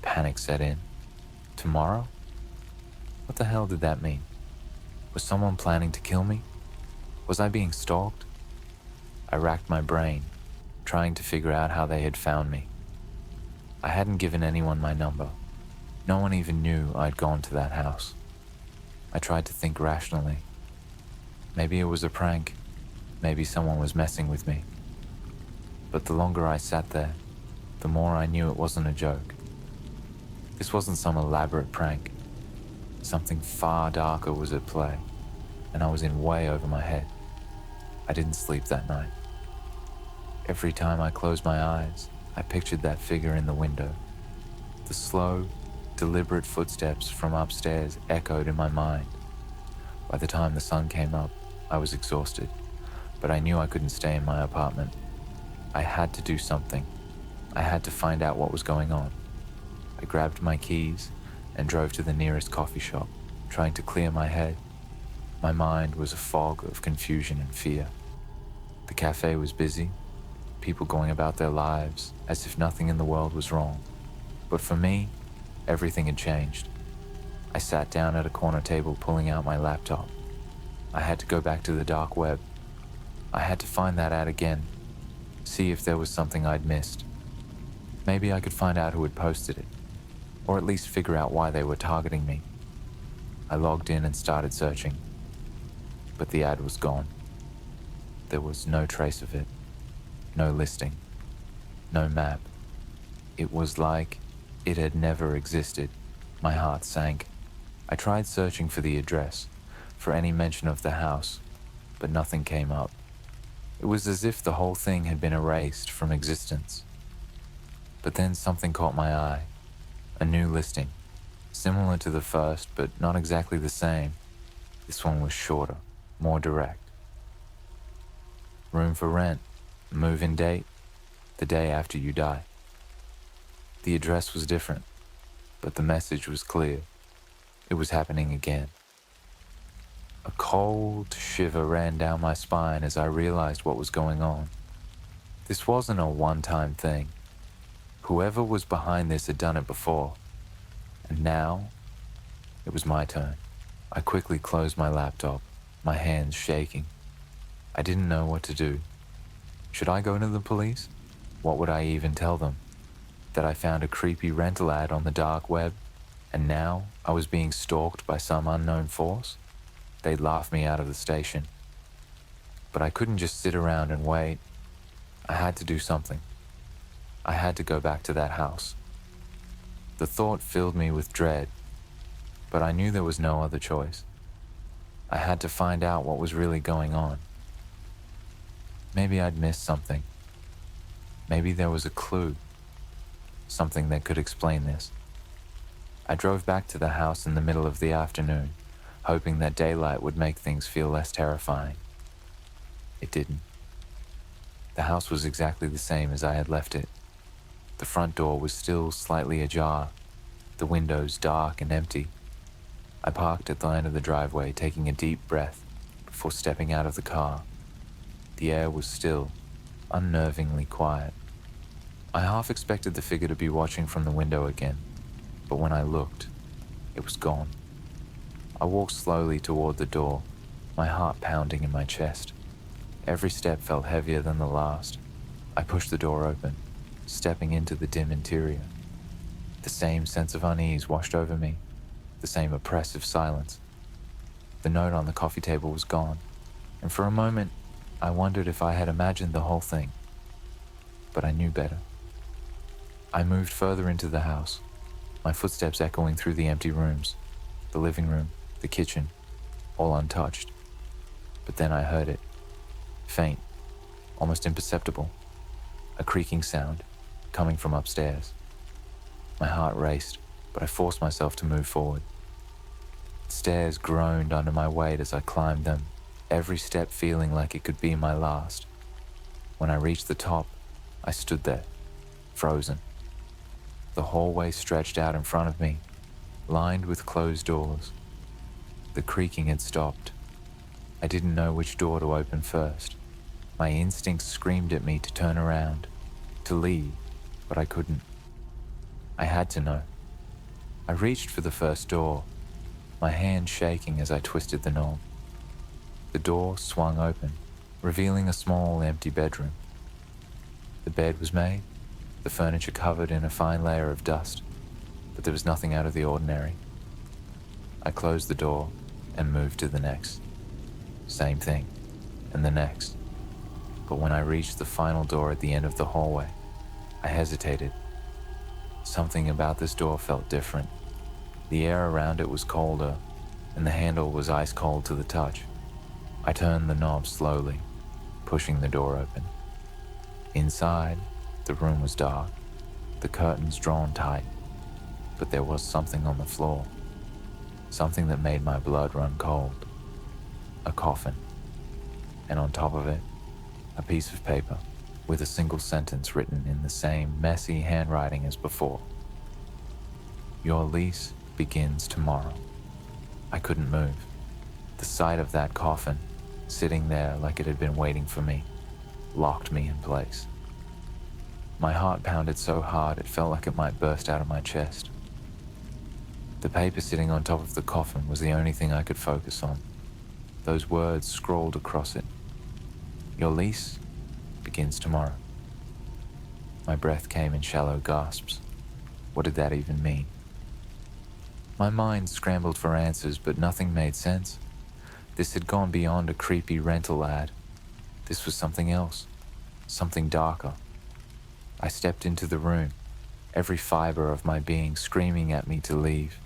Panic set in. Tomorrow? What the hell did that mean? Was someone planning to kill me? Was I being stalked? I racked my brain, trying to figure out how they had found me. I hadn't given anyone my number. No one even knew I'd gone to that house. I tried to think rationally. Maybe it was a prank. Maybe someone was messing with me. But the longer I sat there, the more I knew it wasn't a joke. This wasn't some elaborate prank. Something far darker was at play, and I was in way over my head. I didn't sleep that night. Every time I closed my eyes, I pictured that figure in the window. The slow, deliberate footsteps from upstairs echoed in my mind. By the time the sun came up, I was exhausted, but I knew I couldn't stay in my apartment. I had to do something. I had to find out what was going on. I grabbed my keys and drove to the nearest coffee shop, trying to clear my head. My mind was a fog of confusion and fear. The cafe was busy, people going about their lives as if nothing in the world was wrong. But for me, everything had changed. I sat down at a corner table, pulling out my laptop. I had to go back to the dark web. I had to find that ad again, see if there was something I'd missed. Maybe I could find out who had posted it, or at least figure out why they were targeting me. I logged in and started searching, but the ad was gone. There was no trace of it, no listing, no map. It was like it had never existed. My heart sank. I tried searching for the address, for any mention of the house, but nothing came up. It was as if the whole thing had been erased from existence. But then something caught my eye. A new listing, similar to the first, but not exactly the same. This one was shorter, more direct. Room for rent, move-in date, the day after you die. The address was different, but the message was clear. It was happening again. A cold shiver ran down my spine as I realized what was going on. This wasn't a one-time thing. Whoever was behind this had done it before, and now it was my turn. I quickly closed my laptop, my hands shaking. I didn't know what to do. Should I go to the police? What would I even tell them? That I found a creepy rental ad on the dark web, and now I was being stalked by some unknown force? They'd laugh me out of the station. But I couldn't just sit around and wait. I had to do something. I had to go back to that house. The thought filled me with dread, but I knew there was no other choice. I had to find out what was really going on. Maybe I'd missed something. Maybe there was a clue, something that could explain this. I drove back to the house in the middle of the afternoon, hoping that daylight would make things feel less terrifying. It didn't. The house was exactly the same as I had left it. The front door was still slightly ajar, the windows dark and empty. I parked at the end of the driveway, taking a deep breath before stepping out of the car. The air was still, unnervingly quiet. I half expected the figure to be watching from the window again, but when I looked, it was gone. I walked slowly toward the door, my heart pounding in my chest. Every step felt heavier than the last. I pushed the door open, stepping into the dim interior. The same sense of unease washed over me, the same oppressive silence. The note on the coffee table was gone, and for a moment, I wondered if I had imagined the whole thing, but I knew better. I moved further into the house, my footsteps echoing through the empty rooms, the living room, the kitchen, all untouched. But then I heard it, faint, almost imperceptible, a creaking sound coming from upstairs. My heart raced, but I forced myself to move forward. The stairs groaned under my weight as I climbed them, every step feeling like it could be my last. When I reached the top, I stood there, frozen. The hallway stretched out in front of me, lined with closed doors. The creaking had stopped. I didn't know which door to open first. My instincts screamed at me to turn around, to leave, but I couldn't. I had to know. I reached for the first door, my hand shaking as I twisted the knob. The door swung open, revealing a small, empty bedroom. The bed was made, the furniture covered in a fine layer of dust, but there was nothing out of the ordinary. I closed the door and moved to the next. Same thing, and the next. But when I reached the final door at the end of the hallway, I hesitated. Something about this door felt different. The air around it was colder, and the handle was ice cold to the touch. I turned the knob slowly, pushing the door open. Inside, the room was dark, the curtains drawn tight, but there was something on the floor, something that made my blood run cold. A coffin, and on top of it, a piece of paper with a single sentence written in the same messy handwriting as before. Your lease begins tomorrow. I couldn't move. The sight of that coffin, sitting there like it had been waiting for me, locked me in place. My heart pounded so hard it felt like it might burst out of my chest. The paper sitting on top of the coffin was the only thing I could focus on. Those words scrawled across it. Your lease begins tomorrow. My breath came in shallow gasps. What did that even mean? My mind scrambled for answers, but nothing made sense. This had gone beyond a creepy rental ad. This was something else, something darker. I stepped into the room, every fiber of my being screaming at me to leave.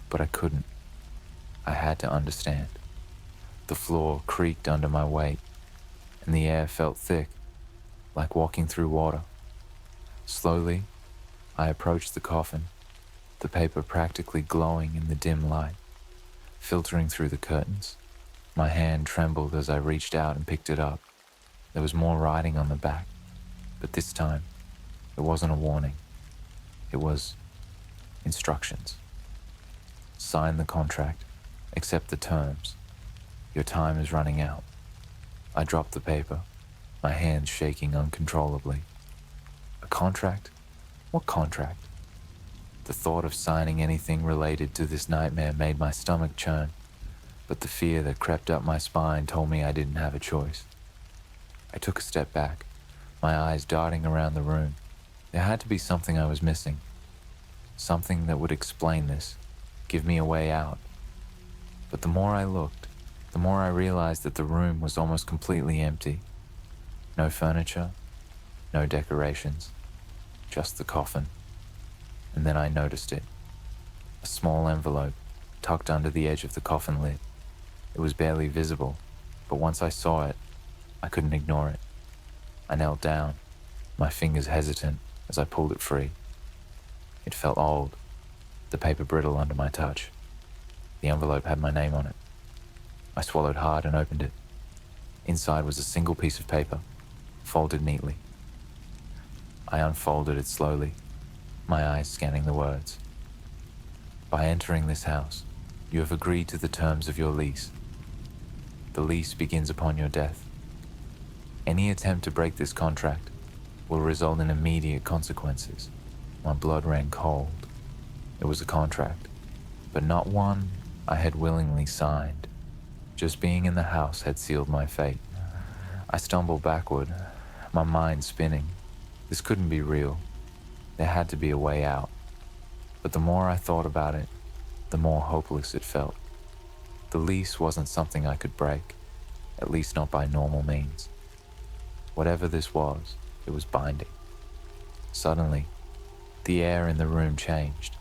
But I couldn't. I had to understand. The floor creaked under my weight, and the air felt thick, like walking through water. Slowly, I approached the coffin, the paper practically glowing in the dim light, filtering through the curtains. My hand trembled as I reached out and picked it up. There was more writing on the back, but this time, it wasn't a warning. It was instructions. Sign the contract, accept the terms. Your time is running out. I dropped the paper, my hands shaking uncontrollably. A contract? What contract? The thought of signing anything related to this nightmare made my stomach churn, but the fear that crept up my spine told me I didn't have a choice. I took a step back, my eyes darting around the room. There had to be something I was missing. Something that would explain this, give me a way out. But the more I looked, the more I realized that the room was almost completely empty. No furniture, no decorations, just the coffin. And then I noticed it. A small envelope tucked under the edge of the coffin lid. It was barely visible, but once I saw it, I couldn't ignore it. I knelt down, my fingers hesitant as I pulled it free. It felt old, the paper brittle under my touch. The envelope had my name on it. I swallowed hard and opened it. Inside was a single piece of paper, folded neatly. I unfolded it slowly, my eyes scanning the words. By entering this house, you have agreed to the terms of your lease. The lease begins upon your death. Any attempt to break this contract will result in immediate consequences. My blood ran cold. It was a contract, but not one I had willingly signed. Just being in the house had sealed my fate. I stumbled backward, my mind spinning. This couldn't be real. There had to be a way out. But the more I thought about it, the more hopeless it felt. The lease wasn't something I could break. at least not by normal means. Whatever this was, it was binding. Suddenly, the air in the room changed.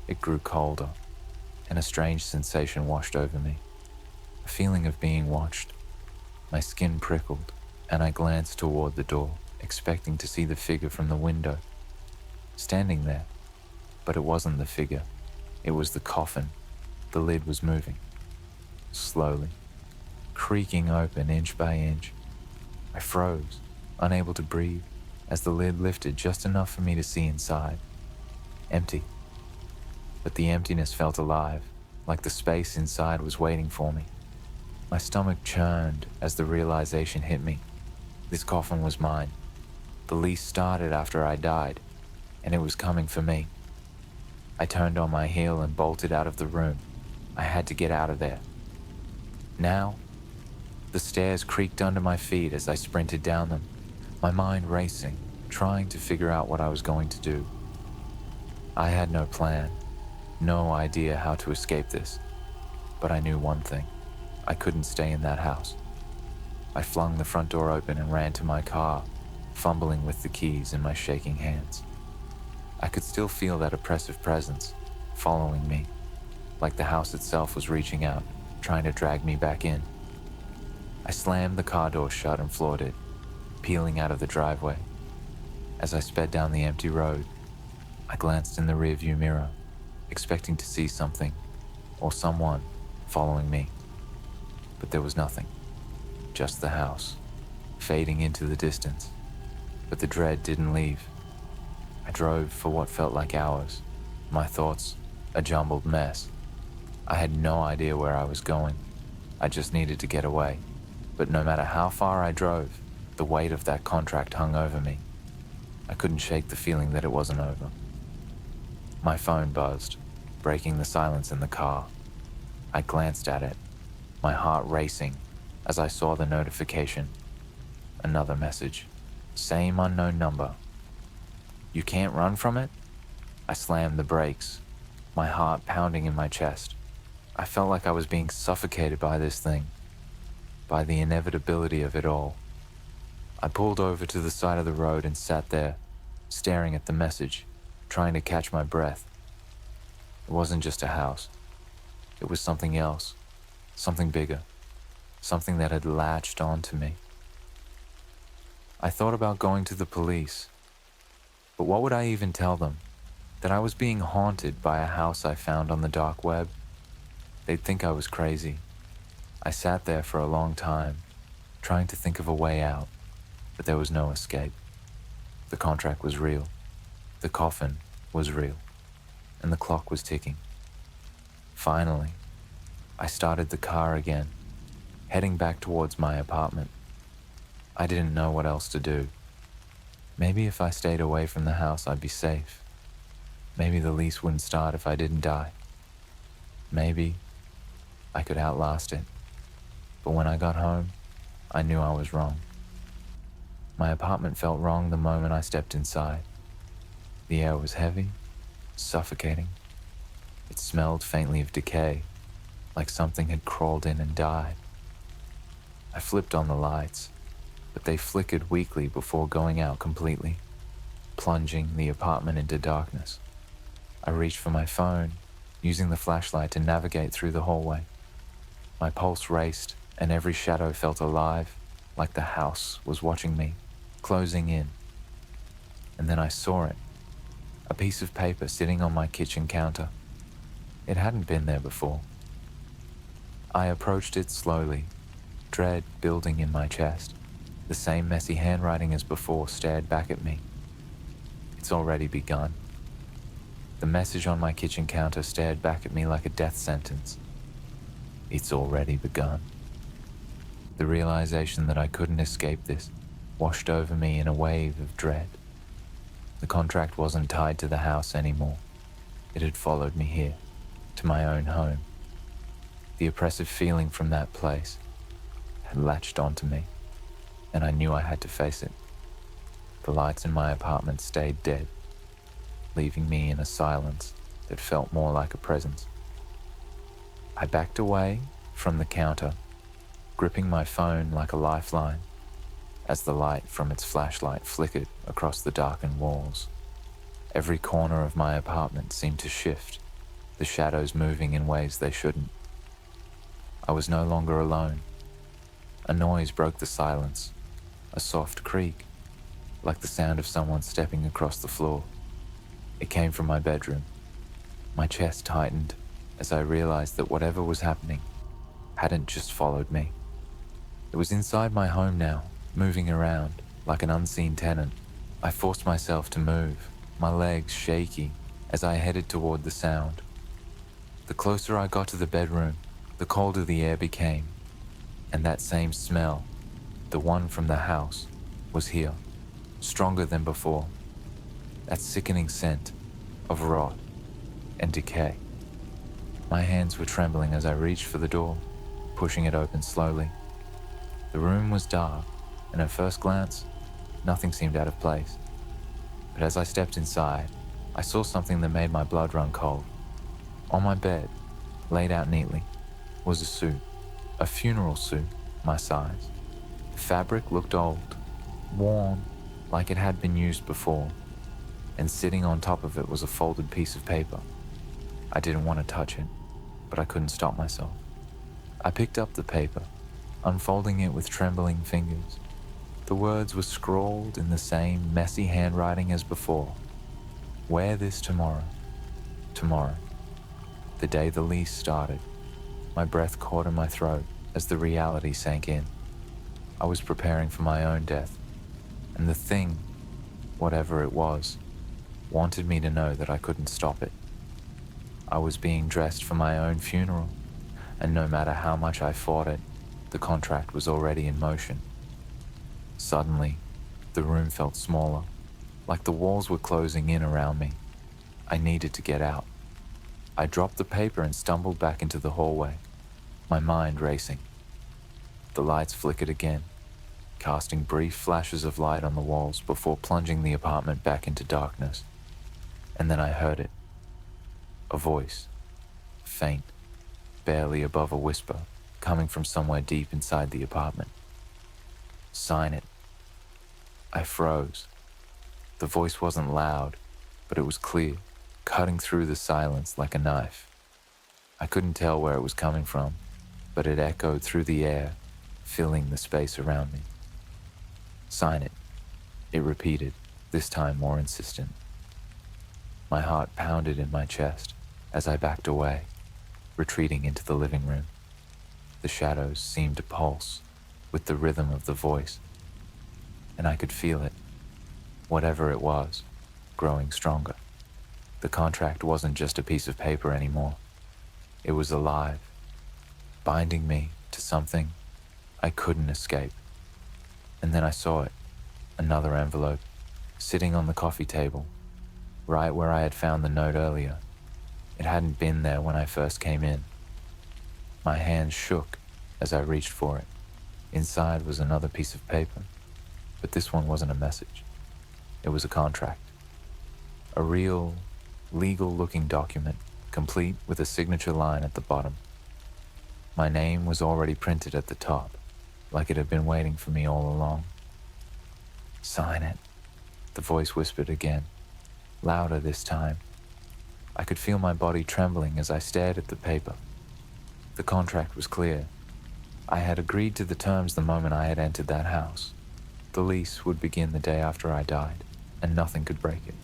It grew colder, and a strange sensation washed over me. A feeling of being watched. My skin prickled, and I glanced toward the door, expecting to see the figure from the window, standing there. But it wasn't the figure. It was the coffin. The lid was moving. Slowly, creaking open inch by inch. I froze, unable to breathe, as the lid lifted just enough for me to see inside. Empty. But the emptiness felt alive, like the space inside was waiting for me. My stomach churned as the realization hit me. This coffin was mine. The lease started after I died, and it was coming for me. I turned on my heel and bolted out of the room. I had to get out of there. Now, the stairs creaked under my feet as I sprinted down them, my mind racing, trying to figure out what I was going to do. I had no plan, no idea how to escape this, but I knew one thing. I couldn't stay in that house. I flung the front door open and ran to my car, fumbling with the keys in my shaking hands. I could still feel that oppressive presence following me, like the house itself was reaching out, trying to drag me back in. I slammed the car door shut and floored it, peeling out of the driveway. As I sped down the empty road, I glanced in the rearview mirror, expecting to see something or someone following me. But there was nothing, just the house, fading into the distance. But the dread didn't leave. I drove for what felt like hours, my thoughts a jumbled mess. I had no idea where I was going. I just needed to get away. But no matter how far I drove, the weight of that contract hung over me. I couldn't shake the feeling that it wasn't over. My phone buzzed, breaking the silence in the car. I glanced at it, my heart racing as I saw the notification. Another message. Same unknown number. You can't run from it? I slammed the brakes, my heart pounding in my chest. I felt like I was being suffocated by this thing, by the inevitability of it all. I pulled over to the side of the road and sat there, staring at the message, trying to catch my breath. It wasn't just a house. It was something else, something bigger, something that had latched onto me. I thought about going to the police, but what would I even tell them? That I was being haunted by a house I found on the dark web? They'd think I was crazy. I sat there for a long time, trying to think of a way out, but there was no escape. The contract was real. The coffin was real. And the clock was ticking. Finally, I started the car again, heading back towards my apartment. I didn't know what else to do. Maybe if I stayed away from the house, I'd be safe. Maybe the lease wouldn't start if I didn't die. Maybe I could outlast it. But when I got home, I knew I was wrong. My apartment felt wrong the moment I stepped inside. The air was heavy, suffocating. It smelled faintly of decay, like something had crawled in and died. I flipped on the lights, but they flickered weakly before going out completely, plunging the apartment into darkness. I reached for my phone, using the flashlight to navigate through the hallway. My pulse raced, and every shadow felt alive, like the house was watching me, closing in. And then I saw it, a piece of paper sitting on my kitchen counter. It hadn't been there before. I approached it slowly, dread building in my chest. The same messy handwriting as before stared back at me. It's already begun. The message on my kitchen counter stared back at me like a death sentence. It's already begun. The realization that I couldn't escape this washed over me in a wave of dread. The contract wasn't tied to the house anymore. It had followed me here, to my own home. The oppressive feeling from that place had latched onto me, and I knew I had to face it. The lights in my apartment stayed dead, leaving me in a silence that felt more like a presence. I backed away from the counter, gripping my phone like a lifeline as the light from its flashlight flickered across the darkened walls. Every corner of my apartment seemed to shift, the shadows moving in ways they shouldn't. I was no longer alone. A noise broke the silence, a soft creak, like the sound of someone stepping across the floor. It came from my bedroom. My chest tightened as I realized that whatever was happening hadn't just followed me. It was inside my home now, moving around like an unseen tenant. I forced myself to move, my legs shaky as I headed toward the sound. The closer I got to the bedroom, the colder the air became, and that same smell, the one from the house, was here, stronger than before. That sickening scent of rot and decay. My hands were trembling as I reached for the door, pushing it open slowly. The room was dark, and at first glance, nothing seemed out of place. But as I stepped inside, I saw something that made my blood run cold. On my bed, laid out neatly, was a suit, a funeral suit, my size. The fabric looked old, worn, like it had been used before, and sitting on top of it was a folded piece of paper. I didn't want to touch it, but I couldn't stop myself. I picked up the paper, unfolding it with trembling fingers. The words were scrawled in the same messy handwriting as before. Wear this tomorrow. Tomorrow. The day the lease started. My breath caught in my throat as the reality sank in. I was preparing for my own death, and the thing, whatever it was, wanted me to know that I couldn't stop it. I was being dressed for my own funeral, and no matter how much I fought it, the contract was already in motion. Suddenly, the room felt smaller, like the walls were closing in around me. I needed to get out. I dropped the paper and stumbled back into the hallway, my mind racing. The lights flickered again, casting brief flashes of light on the walls before plunging the apartment back into darkness. And then I heard it. A voice, faint, barely above a whisper, coming from somewhere deep inside the apartment. Sign it. I froze. The voice wasn't loud, but it was clear, cutting through the silence like a knife. I couldn't tell where it was coming from, but it echoed through the air, filling the space around me. Sign it, it repeated, this time more insistent. My heart pounded in my chest as I backed away, retreating into the living room. The shadows seemed to pulse with the rhythm of the voice, and I could feel it, whatever it was, growing stronger. The contract wasn't just a piece of paper anymore. It was alive, binding me to something I couldn't escape. And then I saw it, another envelope, sitting on the coffee table, right where I had found the note earlier. It hadn't been there when I first came in. My hands shook as I reached for it. Inside was another piece of paper, but this one wasn't a message. It was a contract. A real, legal-looking document, complete with a signature line at the bottom. My name was already printed at the top, like it had been waiting for me all along. Sign it, the voice whispered again, louder this time. I could feel my body trembling as I stared at the paper. The contract was clear. I had agreed to the terms the moment I had entered that house. The lease would begin the day after I died, and nothing could break it.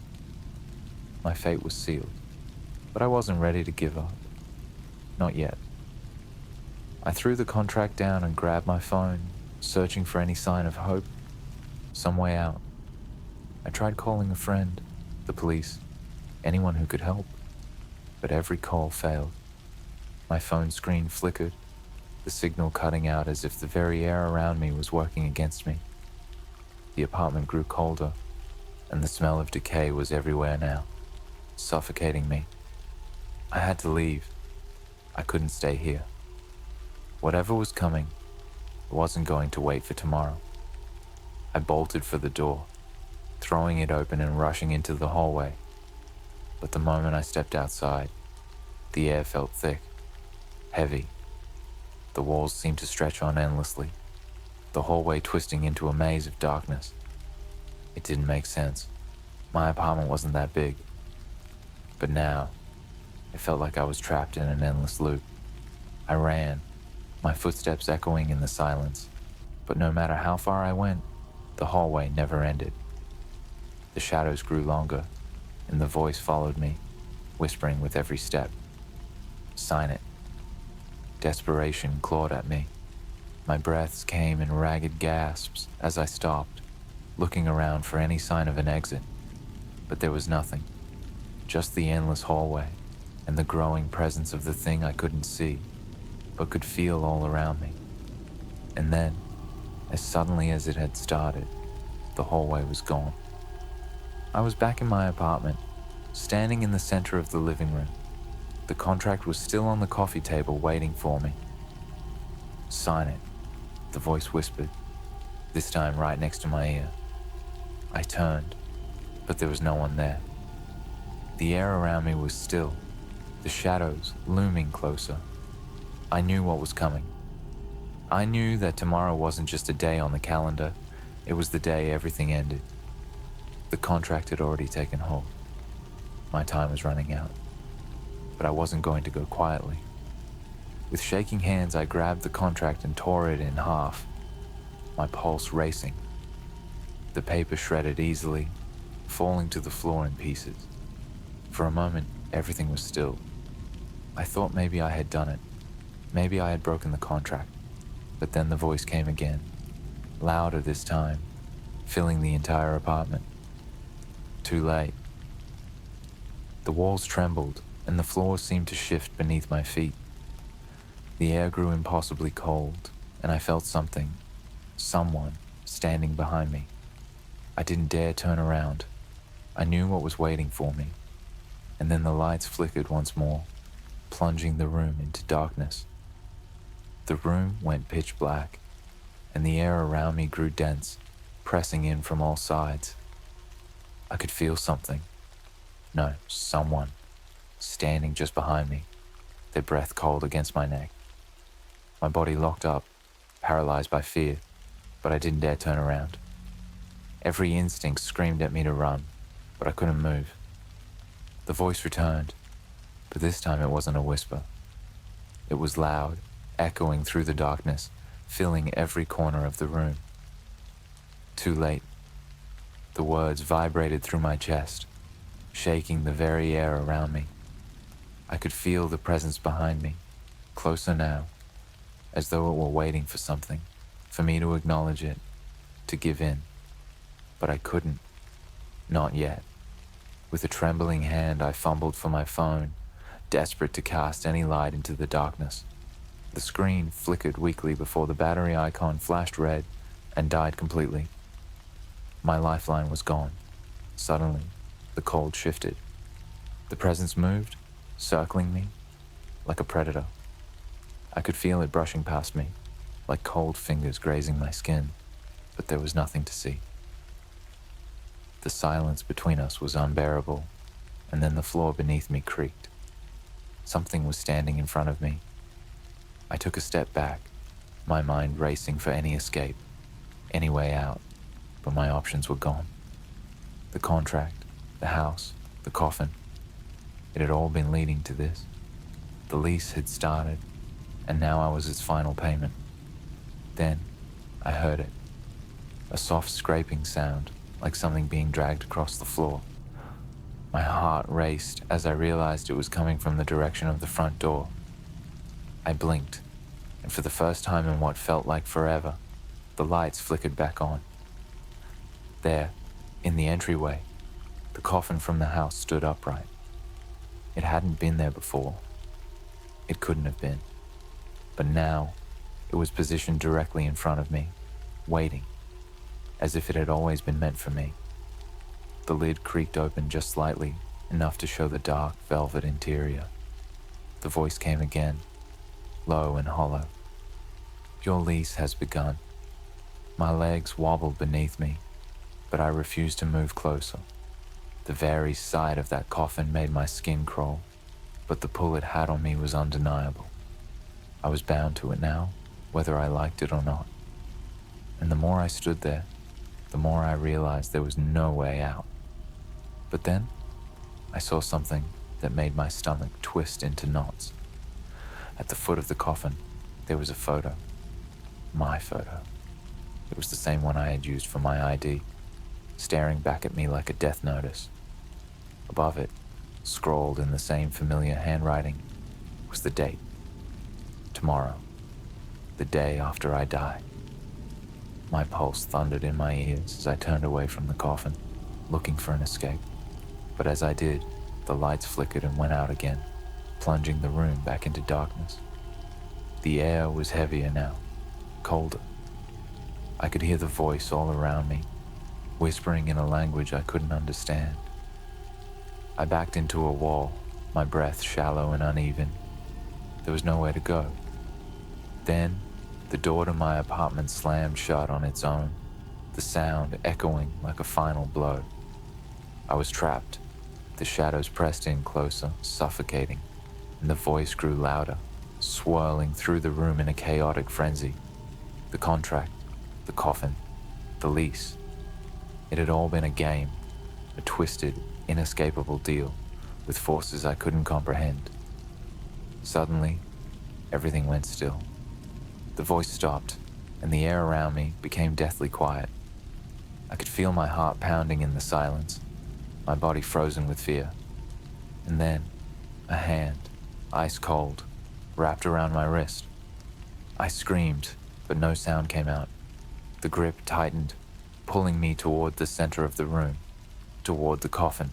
My fate was sealed, but I wasn't ready to give up. Not yet. I threw the contract down and grabbed my phone, searching for any sign of hope, some way out. I tried calling a friend, the police, anyone who could help, but every call failed. My phone screen flickered, the signal cutting out as if the very air around me was working against me. The apartment grew colder, and the smell of decay was everywhere now, suffocating me. I had to leave. I couldn't stay here. Whatever was coming, it wasn't going to wait for tomorrow. I bolted for the door, throwing it open and rushing into the hallway. But the moment I stepped outside, the air felt thick, heavy, The walls seemed to stretch on endlessly, the hallway twisting into a maze of darkness. It didn't make sense. My apartment wasn't that big. But now, it felt like I was trapped in an endless loop. I ran, my footsteps echoing in the silence. But no matter how far I went, the hallway never ended. The shadows grew longer, and the voice followed me, whispering with every step. Sign it. Desperation clawed at me. My breaths came in ragged gasps as I stopped, looking around for any sign of an exit. But there was nothing, just the endless hallway and the growing presence of the thing I couldn't see, but could feel all around me. And then, as suddenly as it had started, the hallway was gone. I was back in my apartment, standing in the center of the living room. The contract was still on the coffee table waiting for me. Sign it, the voice whispered, this time right next to my ear. I turned, but there was no one there. The air around me was still, the shadows looming closer. I knew what was coming. I knew that tomorrow wasn't just a day on the calendar, it was the day everything ended. The contract had already taken hold. My time was running out. But I wasn't going to go quietly. With shaking hands, I grabbed the contract and tore it in half, my pulse racing. The paper shredded easily, falling to the floor in pieces. For a moment, everything was still. I thought maybe I had done it. Maybe I had broken the contract. But then the voice came again, louder this time, filling the entire apartment. Too late. The walls trembled, and the floor seemed to shift beneath my feet. The air grew impossibly cold, and I felt someone, standing behind me. I didn't dare turn around. I knew what was waiting for me. And then the lights flickered once more, plunging the room into darkness. The room went pitch black, and the air around me grew dense, pressing in from all sides. I could feel something. No, someone, standing just behind me, their breath cold against my neck. My body locked up, paralyzed by fear, but I didn't dare turn around. Every instinct screamed at me to run, but I couldn't move. The voice returned, but this time it wasn't a whisper. It was loud, echoing through the darkness, filling every corner of the room. Too late. The words vibrated through my chest, shaking the very air around me. I could feel the presence behind me, closer now, as though it were waiting for something, for me to acknowledge it, to give in. But I couldn't. Not yet. With a trembling hand, I fumbled for my phone, desperate to cast any light into the darkness. The screen flickered weakly before the battery icon flashed red and died completely. My lifeline was gone. Suddenly, the cold shifted. The presence moved, circling me, like a predator. I could feel it brushing past me, like cold fingers grazing my skin, but there was nothing to see. The silence between us was unbearable, and then the floor beneath me creaked. Something was standing in front of me. I took a step back, my mind racing for any escape, any way out, but my options were gone. The contract, the house, the coffin, it had all been leading to this. The lease had started, and now I was its final payment. Then, I heard it. A soft scraping sound, like something being dragged across the floor. My heart raced as I realized it was coming from the direction of the front door. I blinked, and for the first time in what felt like forever, the lights flickered back on. There, in the entryway, the coffin from the house stood upright. It hadn't been there before. It couldn't have been. But now, it was positioned directly in front of me, waiting, as if it had always been meant for me. The lid creaked open just slightly, enough to show the dark, velvet interior. The voice came again, low and hollow. Your lease has begun. My legs wobbled beneath me, but I refused to move closer. The very sight of that coffin made my skin crawl, but the pull it had on me was undeniable. I was bound to it now, whether I liked it or not. And the more I stood there, the more I realized there was no way out. But then, I saw something that made my stomach twist into knots. At the foot of the coffin, there was a photo. My photo. It was the same one I had used for my ID, staring back at me like a death notice. Above it, scrawled in the same familiar handwriting, was the date. Tomorrow. The day after I die. My pulse thundered in my ears as I turned away from the coffin, looking for an escape. But as I did, the lights flickered and went out again, plunging the room back into darkness. The air was heavier now, colder. I could hear the voice all around me, whispering in a language I couldn't understand. I backed into a wall, my breath shallow and uneven. There was nowhere to go. Then, the door to my apartment slammed shut on its own, the sound echoing like a final blow. I was trapped. The shadows pressed in closer, suffocating, and the voice grew louder, swirling through the room in a chaotic frenzy. The contract, the coffin, the lease. It had all been a game, a twisted, inescapable deal with forces I couldn't comprehend. Suddenly, everything went still. The voice stopped, and the air around me became deathly quiet. I could feel my heart pounding in the silence, my body frozen with fear. And then, a hand, ice cold, wrapped around my wrist. I screamed, but no sound came out. The grip tightened, pulling me toward the center of the room, toward the coffin.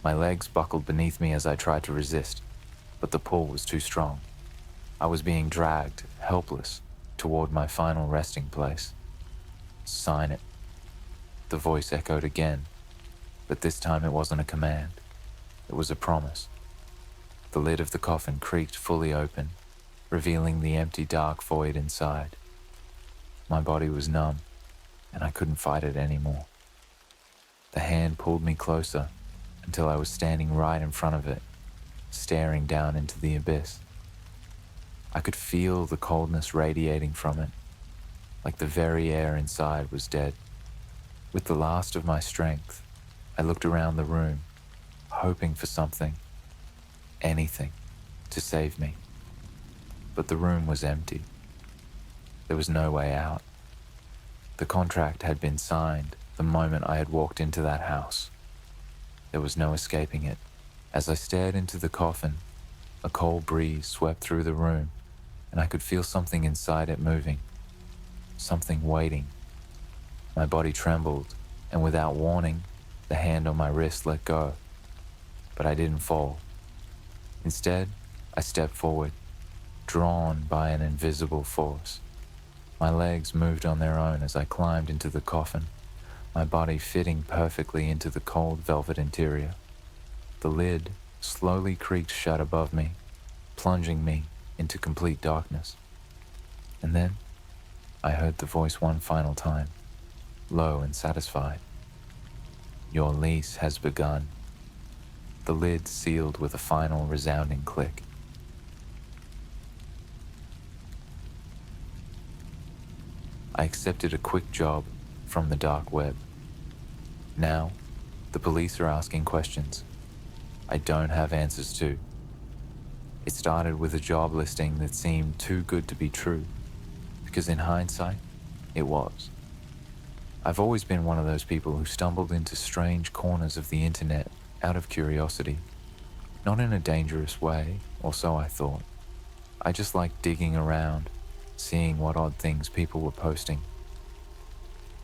My legs buckled beneath me as I tried to resist, but the pull was too strong. I was being dragged, helpless, toward my final resting place. Sign it. The voice echoed again, but this time it wasn't a command. It was a promise. The lid of the coffin creaked fully open, revealing the empty, dark void inside. My body was numb, and I couldn't fight it anymore. The hand pulled me closer until I was standing right in front of it, staring down into the abyss. I could feel the coldness radiating from it, like the very air inside was dead. With the last of my strength, I looked around the room, hoping for something, anything, to save me. But the room was empty. There was no way out. The contract had been signed the moment I had walked into that house. There was no escaping it. As I stared into the coffin, a cold breeze swept through the room, and I could feel something inside it moving, something waiting. My body trembled, and without warning, the hand on my wrist let go. But I didn't fall. Instead, I stepped forward, drawn by an invisible force. My legs moved on their own as I climbed into the coffin, my body fitting perfectly into the cold velvet interior. The lid slowly creaked shut above me, plunging me into complete darkness. And then, I heard the voice one final time, low and satisfied. Your lease has begun. The lid sealed with a final resounding click. I accepted a quick job from the dark web. Now, the police are asking questions I don't have answers to. It started with a job listing that seemed too good to be true, because in hindsight, it was. I've always been one of those people who stumbled into strange corners of the internet out of curiosity. Not in a dangerous way, or so I thought. I just liked digging around, seeing what odd things people were posting.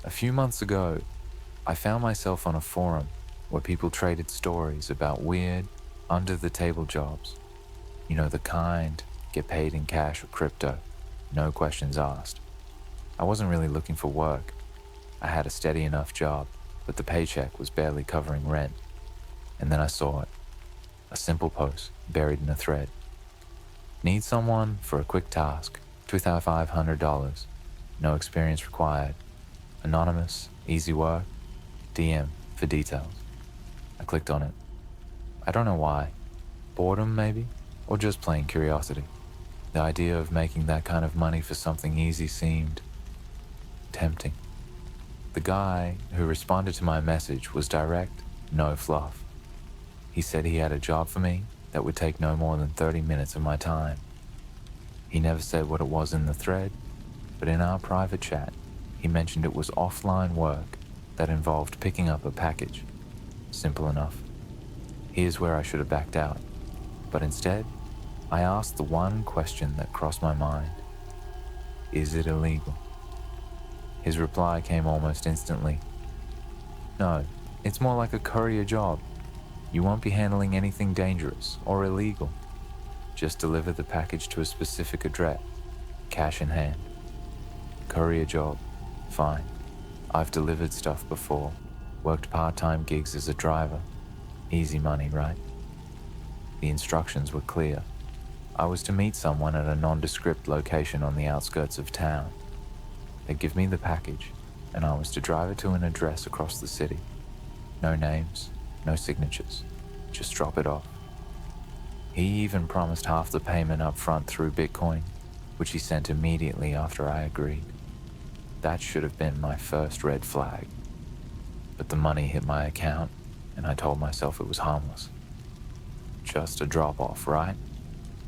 A few months ago, I found myself on a forum where people traded stories about weird, under-the-table jobs. You know, the kind, get paid in cash or crypto, no questions asked. I wasn't really looking for work. I had a steady enough job, but the paycheck was barely covering rent. And then I saw it. A simple post buried in a thread. Need someone for a quick task, $2,500. No experience required. Anonymous, easy work. DM for details. I clicked on it. I don't know why. Boredom, maybe? Or just plain curiosity. The idea of making that kind of money for something easy seemed tempting. The guy who responded to my message was direct, no fluff. He said he had a job for me that would take no more than 30 minutes of my time. He never said what it was in the thread, but in our private chat, he mentioned it was offline work that involved picking up a package. Simple enough. Here's where I should have backed out, but instead, I asked the one question that crossed my mind. Is it illegal? His reply came almost instantly. No, it's more like a courier job. You won't be handling anything dangerous or illegal. Just deliver the package to a specific address, cash in hand. Courier job, fine. I've delivered stuff before, worked part-time gigs as a driver. Easy money, right? The instructions were clear. I was to meet someone at a nondescript location on the outskirts of town. They'd give me the package, and I was to drive it to an address across the city. No names, no signatures, just drop it off. He even promised half the payment up front through Bitcoin, which he sent immediately after I agreed. That should have been my first red flag. But the money hit my account, and I told myself it was harmless. Just a drop-off, right?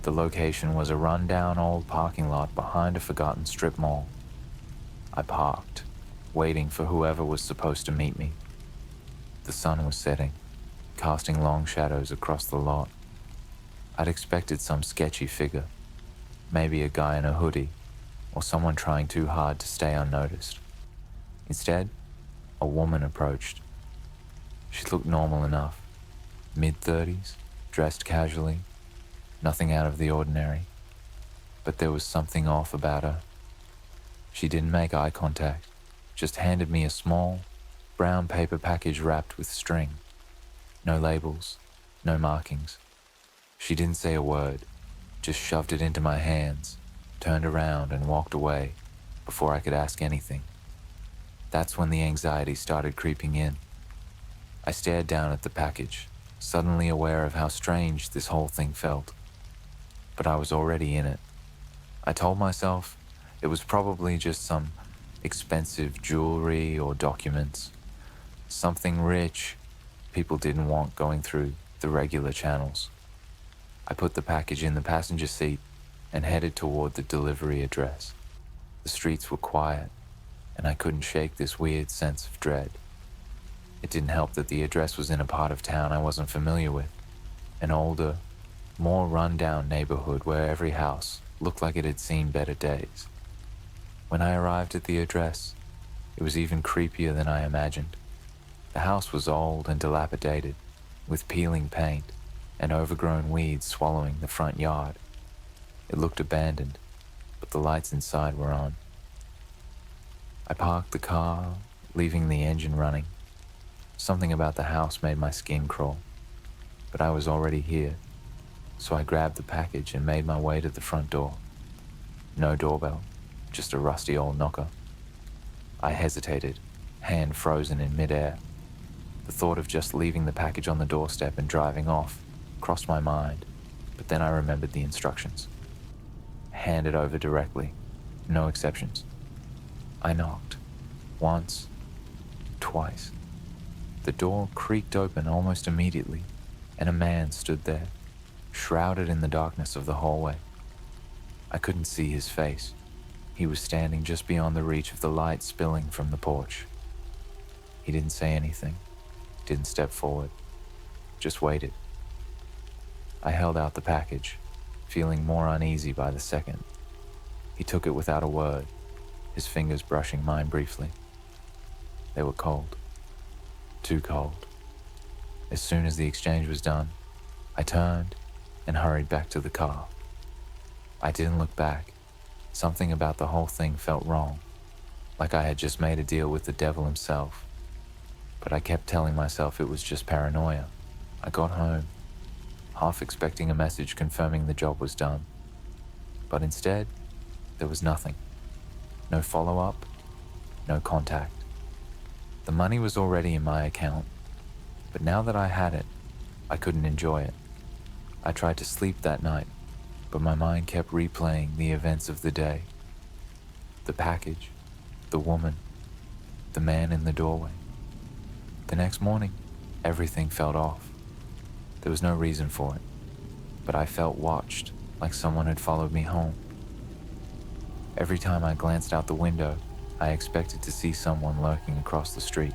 The location was a run-down old parking lot behind a forgotten strip mall. I parked, waiting for whoever was supposed to meet me. The sun was setting, casting long shadows across the lot. I'd expected some sketchy figure, maybe a guy in a hoodie, or someone trying too hard to stay unnoticed. Instead, a woman approached. She looked normal enough, mid-30s, dressed casually, nothing out of the ordinary. But there was something off about her. She didn't make eye contact, just handed me a small, brown paper package wrapped with string. No labels, no markings. She didn't say a word, just shoved it into my hands, turned around and walked away before I could ask anything. That's when the anxiety started creeping in. I stared down at the package, suddenly aware of how strange this whole thing felt. But I was already in it. I told myself it was probably just some expensive jewelry or documents, something rich people didn't want going through the regular channels. I put the package in the passenger seat and headed toward the delivery address. The streets were quiet, and I couldn't shake this weird sense of dread. It didn't help that the address was in a part of town I wasn't familiar with, an older, more run-down neighborhood where every house looked like it had seen better days. When I arrived at the address, it was even creepier than I imagined. The house was old and dilapidated, with peeling paint and overgrown weeds swallowing the front yard. It looked abandoned, but the lights inside were on. I parked the car, leaving the engine running. Something about the house made my skin crawl, but I was already here, so I grabbed the package and made my way to the front door. No doorbell, just a rusty old knocker. I hesitated, hand frozen in midair. The thought of just leaving the package on the doorstep and driving off crossed my mind, but then I remembered the instructions. Hand it over directly, no exceptions. I knocked, once, twice. The door creaked open almost immediately, and a man stood there, shrouded in the darkness of the hallway. I couldn't see his face. He was standing just beyond the reach of the light spilling from the porch. He didn't say anything, didn't step forward, just waited. I held out the package, feeling more uneasy by the second. He took it without a word, his fingers brushing mine briefly. They were cold. Too cold. As soon as the exchange was done, I turned and hurried back to the car. I didn't look back. Something about the whole thing felt wrong, like I had just made a deal with the devil himself. But I kept telling myself it was just paranoia. I got home, half expecting a message confirming the job was done. But instead, there was nothing. No follow-up, no contact. The money was already in my account, but now that I had it, I couldn't enjoy it. I tried to sleep that night, but my mind kept replaying the events of the day. The package, the woman, the man in the doorway. The next morning, everything felt off. There was no reason for it, but I felt watched, like someone had followed me home. Every time I glanced out the window, I expected to see someone lurking across the street.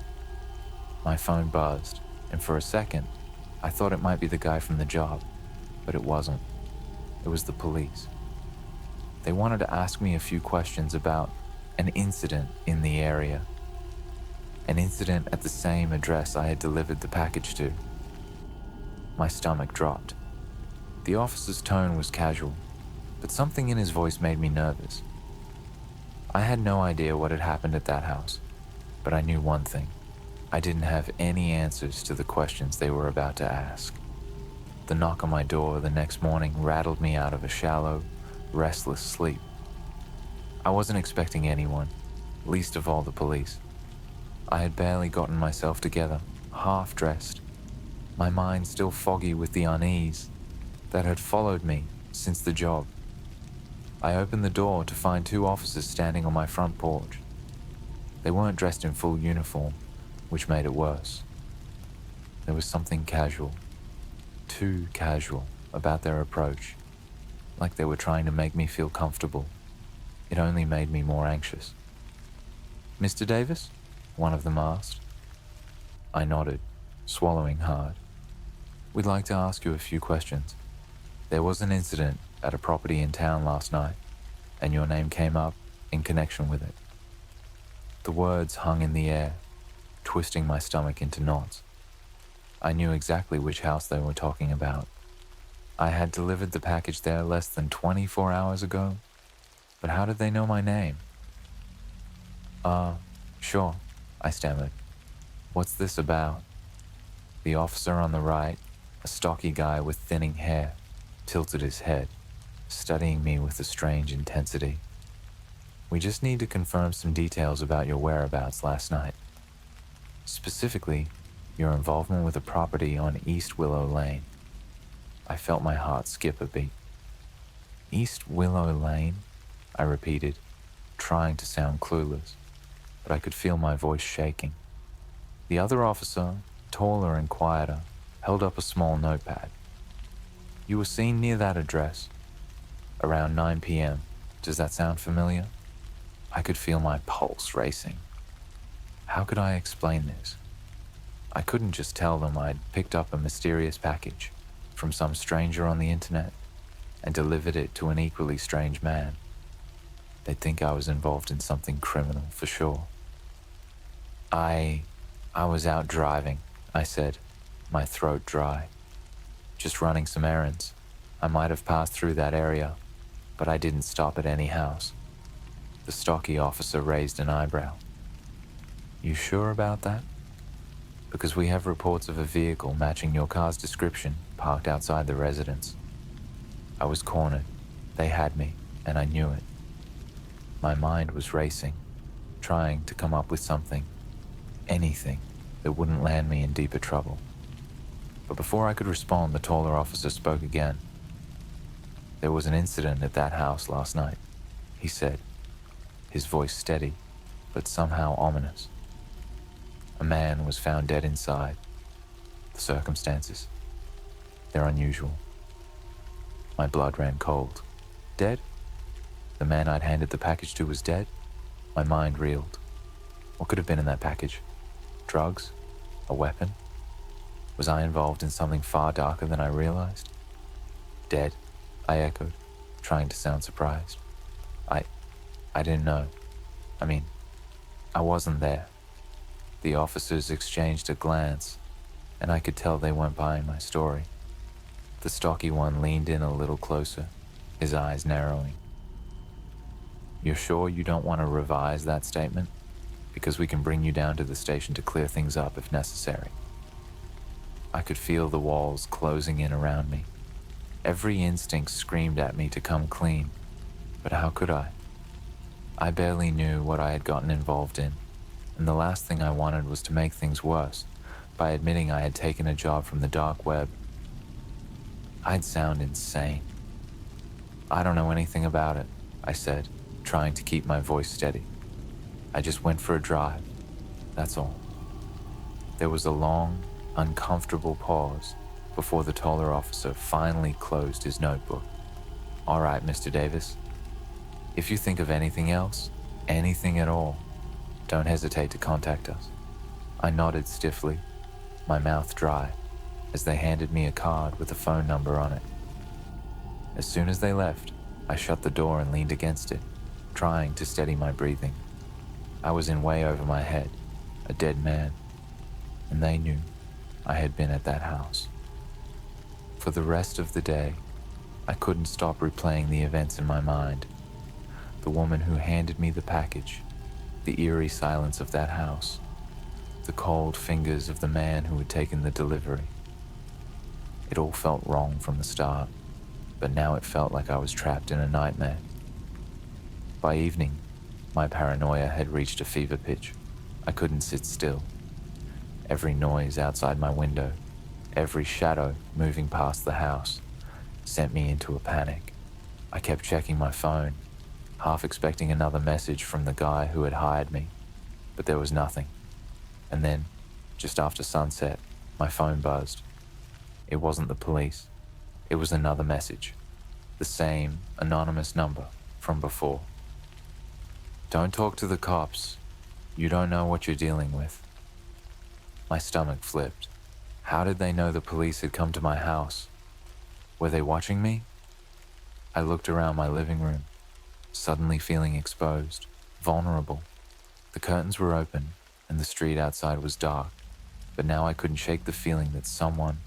My phone buzzed, and for a second, I thought it might be the guy from the job, but it wasn't. It was the police. They wanted to ask me a few questions about an incident in the area. An incident at the same address I had delivered the package to. My stomach dropped. The officer's tone was casual, but something in his voice made me nervous. I had no idea what had happened at that house, but I knew one thing. I didn't have any answers to the questions they were about to ask. The knock on my door the next morning rattled me out of a shallow, restless sleep. I wasn't expecting anyone, least of all the police. I had barely gotten myself together, half-dressed, my mind still foggy with the unease that had followed me since the job. I opened the door to find two officers standing on my front porch. They weren't dressed in full uniform, which made it worse. There was something casual, too casual, about their approach, like they were trying to make me feel comfortable. It only made me more anxious. "Mr. Davis?" one of them asked. I nodded, swallowing hard. "We'd like to ask you a few questions. There was an incident at a property in town last night, and your name came up in connection with it." The words hung in the air, twisting my stomach into knots. I knew exactly which house they were talking about. I had delivered the package there less than 24 hours ago, but how did they know my name? Sure," I stammered. "What's this about?" The officer on the right, a stocky guy with thinning hair, tilted his head, studying me with a strange intensity. "We just need to confirm some details about your whereabouts last night. Specifically, your involvement with a property on East Willow Lane." I felt my heart skip a beat. "East Willow Lane?" I repeated, trying to sound clueless, but I could feel my voice shaking. The other officer, taller and quieter, held up a small notepad. "You were seen near that address, around 9 p.m. Does that sound familiar?" I could feel my pulse racing. How could I explain this? I couldn't just tell them I'd picked up a mysterious package from some stranger on the internet and delivered it to an equally strange man. They'd think I was involved in something criminal for sure. I was out driving," I said, my throat dry. "Just running some errands. I might have passed through that area, but I didn't stop at any house." The stocky officer raised an eyebrow. "You sure about that? Because we have reports of a vehicle matching your car's description parked outside the residence." I was cornered. They had me, and I knew it. My mind was racing, trying to come up with something, anything, that wouldn't land me in deeper trouble. But before I could respond, the taller officer spoke again. "There was an incident at that house last night," he said, his voice steady, but somehow ominous. "A man was found dead inside. The circumstances, they're unusual." My blood ran cold. Dead? The man I'd handed the package to was dead? My mind reeled. What could have been in that package? Drugs? A weapon? Was I involved in something far darker than I realized? "Dead?" I echoed, trying to sound surprised. I didn't know. I wasn't there." The officers exchanged a glance, and I could tell they weren't buying my story. The stocky one leaned in a little closer, his eyes narrowing. "You're sure you don't want to revise that statement? Because we can bring you down to the station to clear things up if necessary." I could feel the walls closing in around me. Every instinct screamed at me to come clean, but how could I? I barely knew what I had gotten involved in, and the last thing I wanted was to make things worse by admitting I had taken a job from the dark web. I'd sound insane. I don't know anything about it, I said, trying to keep my voice steady. I just went for a drive, that's all. There was a long, uncomfortable pause before the taller officer finally closed his notebook. All right, Mr. Davis. If you think of anything else, anything at all, don't hesitate to contact us. I nodded stiffly, my mouth dry, as they handed me a card with a phone number on it. As soon as they left, I shut the door and leaned against it, trying to steady my breathing. I was in way over my head, a dead man, and they knew I had been at that house. For the rest of the day, I couldn't stop replaying the events in my mind. The woman who handed me the package, the eerie silence of that house, the cold fingers of the man who had taken the delivery. It all felt wrong from the start, but now it felt like I was trapped in a nightmare. By evening, my paranoia had reached a fever pitch. I couldn't sit still. Every noise outside my window, every shadow moving past the house, sent me into a panic. I kept checking my phone, half expecting another message from the guy who had hired me, but there was nothing. And then, just after sunset, my phone buzzed. It wasn't the police. It was another message, the same anonymous number from before. Don't talk to the cops. You don't know what you're dealing with. My stomach flipped. How did they know the police had come to my house? Were they watching me? I looked around my living room, suddenly feeling exposed, vulnerable. The curtains were open and the street outside was dark, but now I couldn't shake the feeling that someone,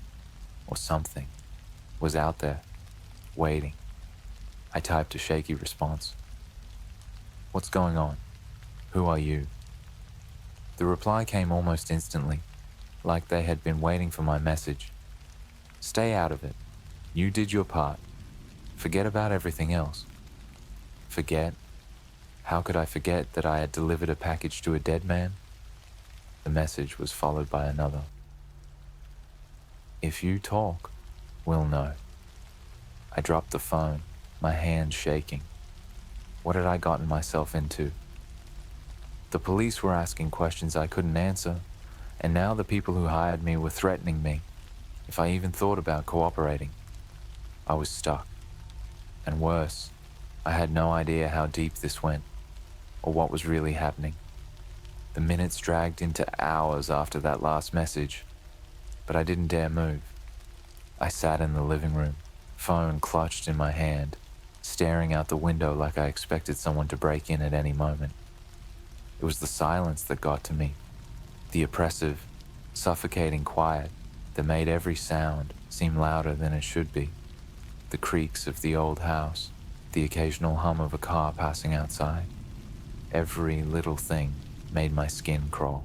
or something, was out there, waiting. I typed a shaky response. What's going on? Who are you? The reply came almost instantly, like they had been waiting for my message. Stay out of it. You did your part. Forget about everything else. Forget? How could I forget that I had delivered a package to a dead man? The message was followed by another. If you talk, we'll know. I dropped the phone, my hands shaking. What had I gotten myself into? The police were asking questions I couldn't answer, and now the people who hired me were threatening me if I even thought about cooperating. I was stuck. And worse, I had no idea how deep this went, or what was really happening. The minutes dragged into hours after that last message, but I didn't dare move. I sat in the living room, phone clutched in my hand, staring out the window like I expected someone to break in at any moment. It was the silence that got to me, the oppressive, suffocating quiet that made every sound seem louder than it should be. The creaks of the old house, the occasional hum of a car passing outside. Every little thing made my skin crawl.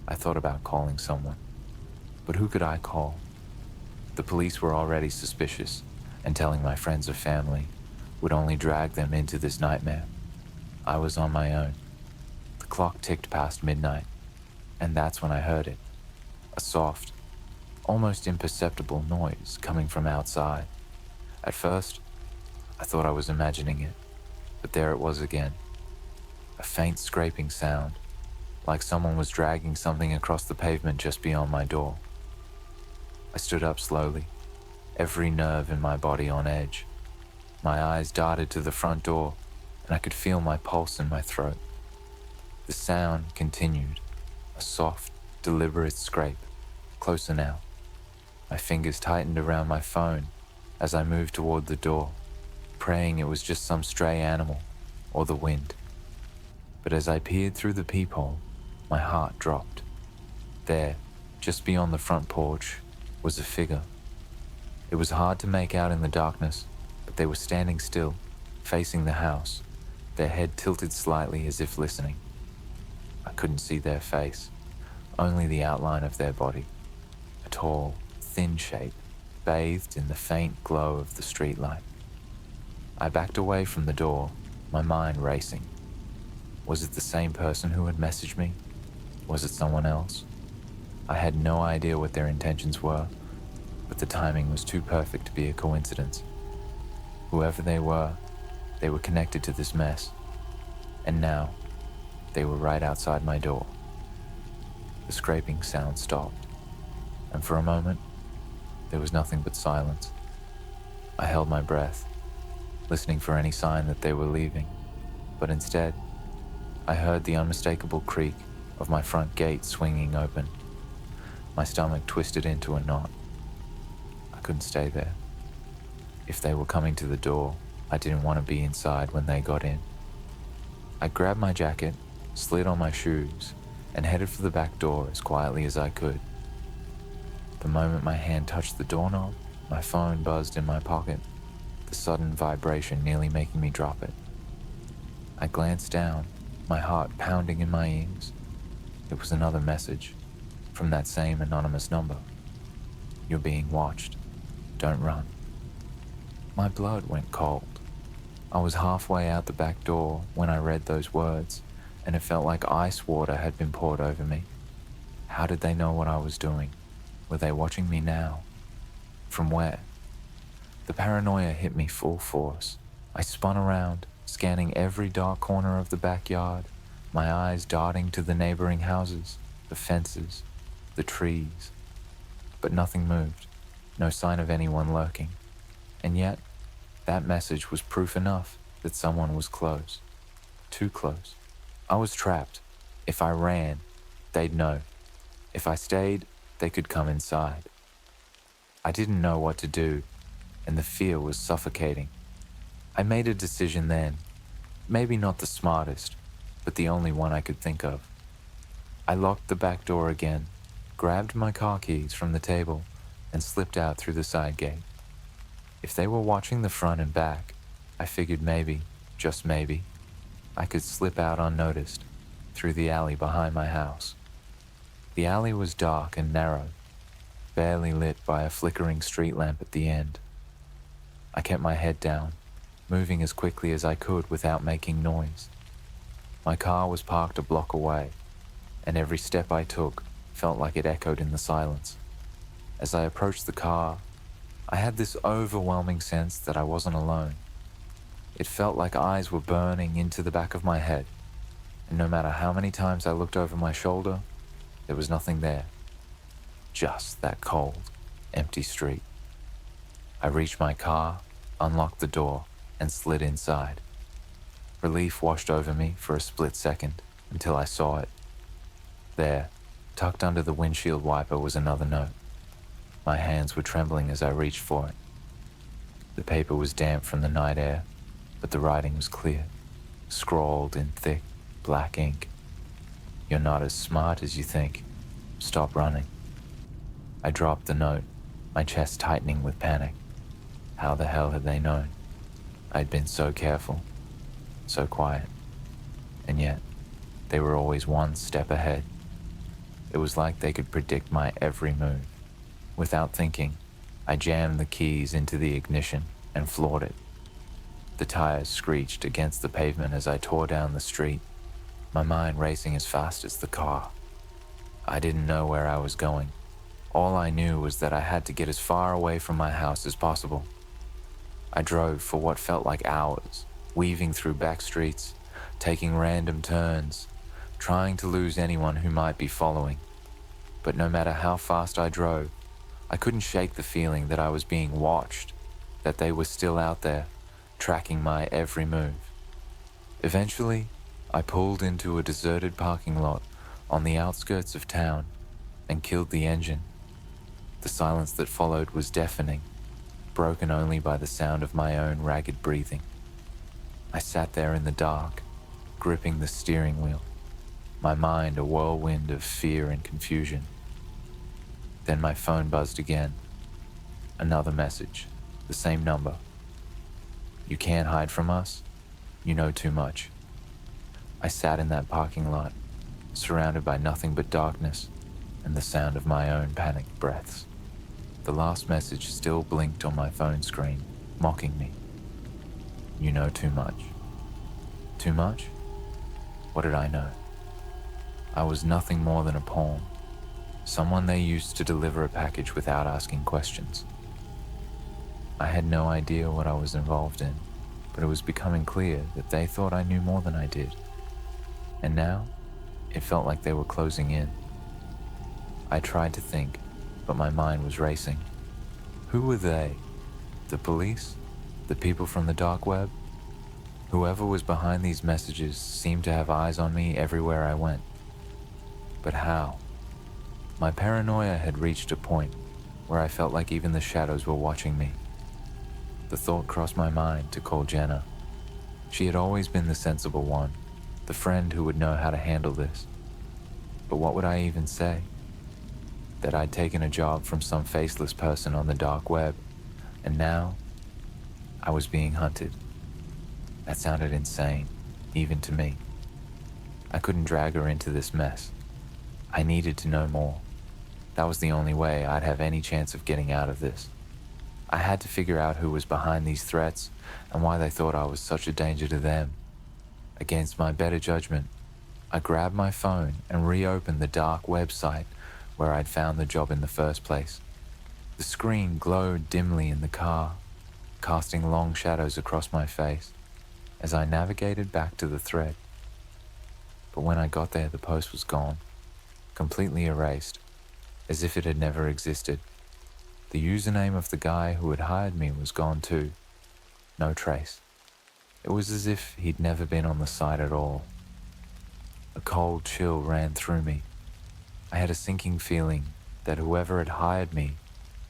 I thought about calling someone. But who could I call? The police were already suspicious, and telling my friends or family would only drag them into this nightmare. I was on my own. The clock ticked past midnight, and that's when I heard it. A soft, almost imperceptible noise coming from outside. At first, I thought I was imagining it, but there it was again. A faint scraping sound, like someone was dragging something across the pavement just beyond my door. I stood up slowly, every nerve in my body on edge. My eyes darted to the front door, and I could feel my pulse in my throat. The sound continued, a soft, deliberate scrape, closer now. My fingers tightened around my phone as I moved toward the door, praying it was just some stray animal or the wind. But as I peered through the peephole, my heart dropped. There, just beyond the front porch, was a figure. It was hard to make out in the darkness, but they were standing still, facing the house, their head tilted slightly as if listening. I couldn't see their face, only the outline of their body, a tall, thin shape, bathed in the faint glow of the streetlight. I backed away from the door, my mind racing. Was it the same person who had messaged me? Was it someone else? I had no idea what their intentions were, but the timing was too perfect to be a coincidence. Whoever they were connected to this mess. And now, they were right outside my door. The scraping sound stopped, and for a moment, there was nothing but silence. I held my breath, listening for any sign that they were leaving, but instead, I heard the unmistakable creak of my front gate swinging open. My stomach twisted into a knot. I couldn't stay there. If they were coming to the door, I didn't want to be inside when they got in. I grabbed my jacket, slid on my shoes, and headed for the back door as quietly as I could. The moment my hand touched the doorknob, my phone buzzed in my pocket, the sudden vibration nearly making me drop it. I glanced down, my heart pounding in my ears. It was another message from that same anonymous number. You're being watched. Don't run. My blood went cold. I was halfway out the back door when I read those words, and it felt like ice water had been poured over me. How did they know what I was doing? Were they watching me now? From where? The paranoia hit me full force. I spun around, scanning every dark corner of the backyard, my eyes darting to the neighboring houses, the fences, the trees. But nothing moved, no sign of anyone lurking. And yet, that message was proof enough that someone was close. Too close. I was trapped. If I ran, they'd know. If I stayed, they could come inside. I didn't know what to do, and the fear was suffocating. I made a decision then, maybe not the smartest, but the only one I could think of. I locked the back door again, grabbed my car keys from the table, and slipped out through the side gate. If they were watching the front and back, I figured maybe, just maybe, I could slip out unnoticed through the alley behind my house. The alley was dark and narrow, barely lit by a flickering street lamp at the end. I kept my head down, moving as quickly as I could without making noise. My car was parked a block away, and every step I took felt like it echoed in the silence. As I approached the car, I had this overwhelming sense that I wasn't alone. It felt like eyes were burning into the back of my head, and no matter how many times I looked over my shoulder, there was nothing there. Just that cold, empty street. I reached my car, unlocked the door, and slid inside. Relief washed over me for a split second until I saw it. There, tucked under the windshield wiper, was another note. My hands were trembling as I reached for it. The paper was damp from the night air, but the writing was clear, scrawled in thick, black ink. You're not as smart as you think. Stop running. I dropped the note, my chest tightening with panic. How the hell had they known? I'd been so careful, so quiet, and yet they were always one step ahead. It was like they could predict my every move. Without thinking, I jammed the keys into the ignition and floored it. The tires screeched against the pavement as I tore down the street, my mind racing as fast as the car. I didn't know where I was going. All I knew was that I had to get as far away from my house as possible. I drove for what felt like hours, weaving through back streets, taking random turns, trying to lose anyone who might be following. But no matter how fast I drove, I couldn't shake the feeling that I was being watched, that they were still out there, tracking my every move. Eventually, I pulled into a deserted parking lot on the outskirts of town and killed the engine. The silence that followed was deafening, broken only by the sound of my own ragged breathing. I sat there in the dark, gripping the steering wheel, my mind a whirlwind of fear and confusion. Then my phone buzzed again. Another message, the same number. You can't hide from us. You know too much. I sat in that parking lot, surrounded by nothing but darkness and the sound of my own panicked breaths. The last message still blinked on my phone screen, mocking me. You know too much. Too much? What did I know? I was nothing more than a pawn, someone they used to deliver a package without asking questions. I had no idea what I was involved in, but it was becoming clear that they thought I knew more than I did. And now, it felt like they were closing in. I tried to think, but my mind was racing. Who were they? The police? The people from the dark web? Whoever was behind these messages seemed to have eyes on me everywhere I went. But how? My paranoia had reached a point where I felt like even the shadows were watching me. The thought crossed my mind to call Jenna. She had always been the sensible one, the friend who would know how to handle this. But what would I even say? That I'd taken a job from some faceless person on the dark web, and now I was being hunted. That sounded insane, even to me. I couldn't drag her into this mess. I needed to know more. That was the only way I'd have any chance of getting out of this. I had to figure out who was behind these threats and why they thought I was such a danger to them. Against my better judgment, I grabbed my phone and reopened the dark website where I'd found the job in the first place. The screen glowed dimly in the car, casting long shadows across my face as I navigated back to the thread. But when I got there, the post was gone, completely erased, as if it had never existed. The username of the guy who had hired me was gone too. No trace. It was as if he'd never been on the site at all. A cold chill ran through me. I had a sinking feeling that whoever had hired me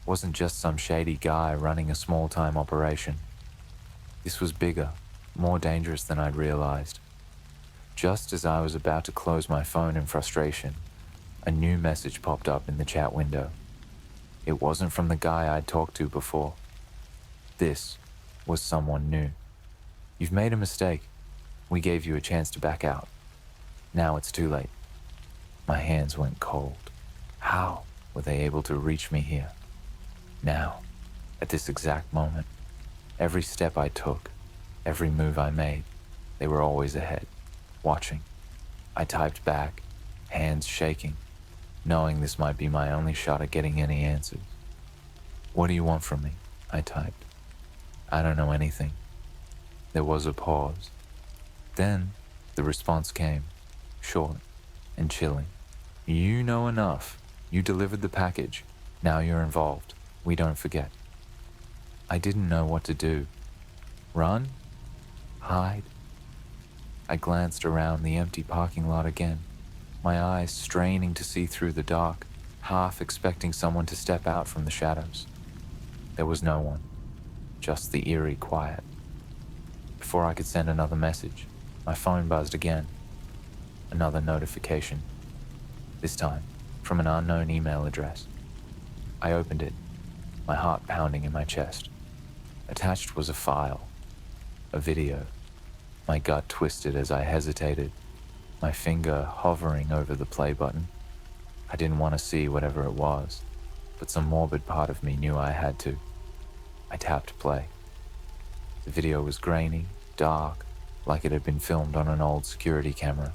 wasn't just some shady guy running a small-time operation. This was bigger, more dangerous than I'd realized. Just as I was about to close my phone in frustration, a new message popped up in the chat window. It wasn't from the guy I'd talked to before. This was someone new. You've made a mistake. We gave you a chance to back out. Now it's too late. My hands went cold. How were they able to reach me here? Now, at this exact moment, every step I took, every move I made, they were always ahead, watching. I typed back, hands shaking, knowing this might be my only shot at getting any answers. "What do you want from me?" I typed. "I don't know anything." There was a pause. Then the response came, short and chilling. "You know enough. You delivered the package. Now you're involved. We don't forget." I didn't know what to do. Run? Hide? I glanced around the empty parking lot again, my eyes straining to see through the dark, half expecting someone to step out from the shadows. There was no one, just the eerie quiet. Before I could send another message, my phone buzzed again. Another notification. This time, from an unknown email address. I opened it, my heart pounding in my chest. Attached was a file, a video. My gut twisted as I hesitated, my finger hovering over the play button. I didn't want to see whatever it was, but some morbid part of me knew I had to. I tapped play. The video was grainy, dark, like it had been filmed on an old security camera.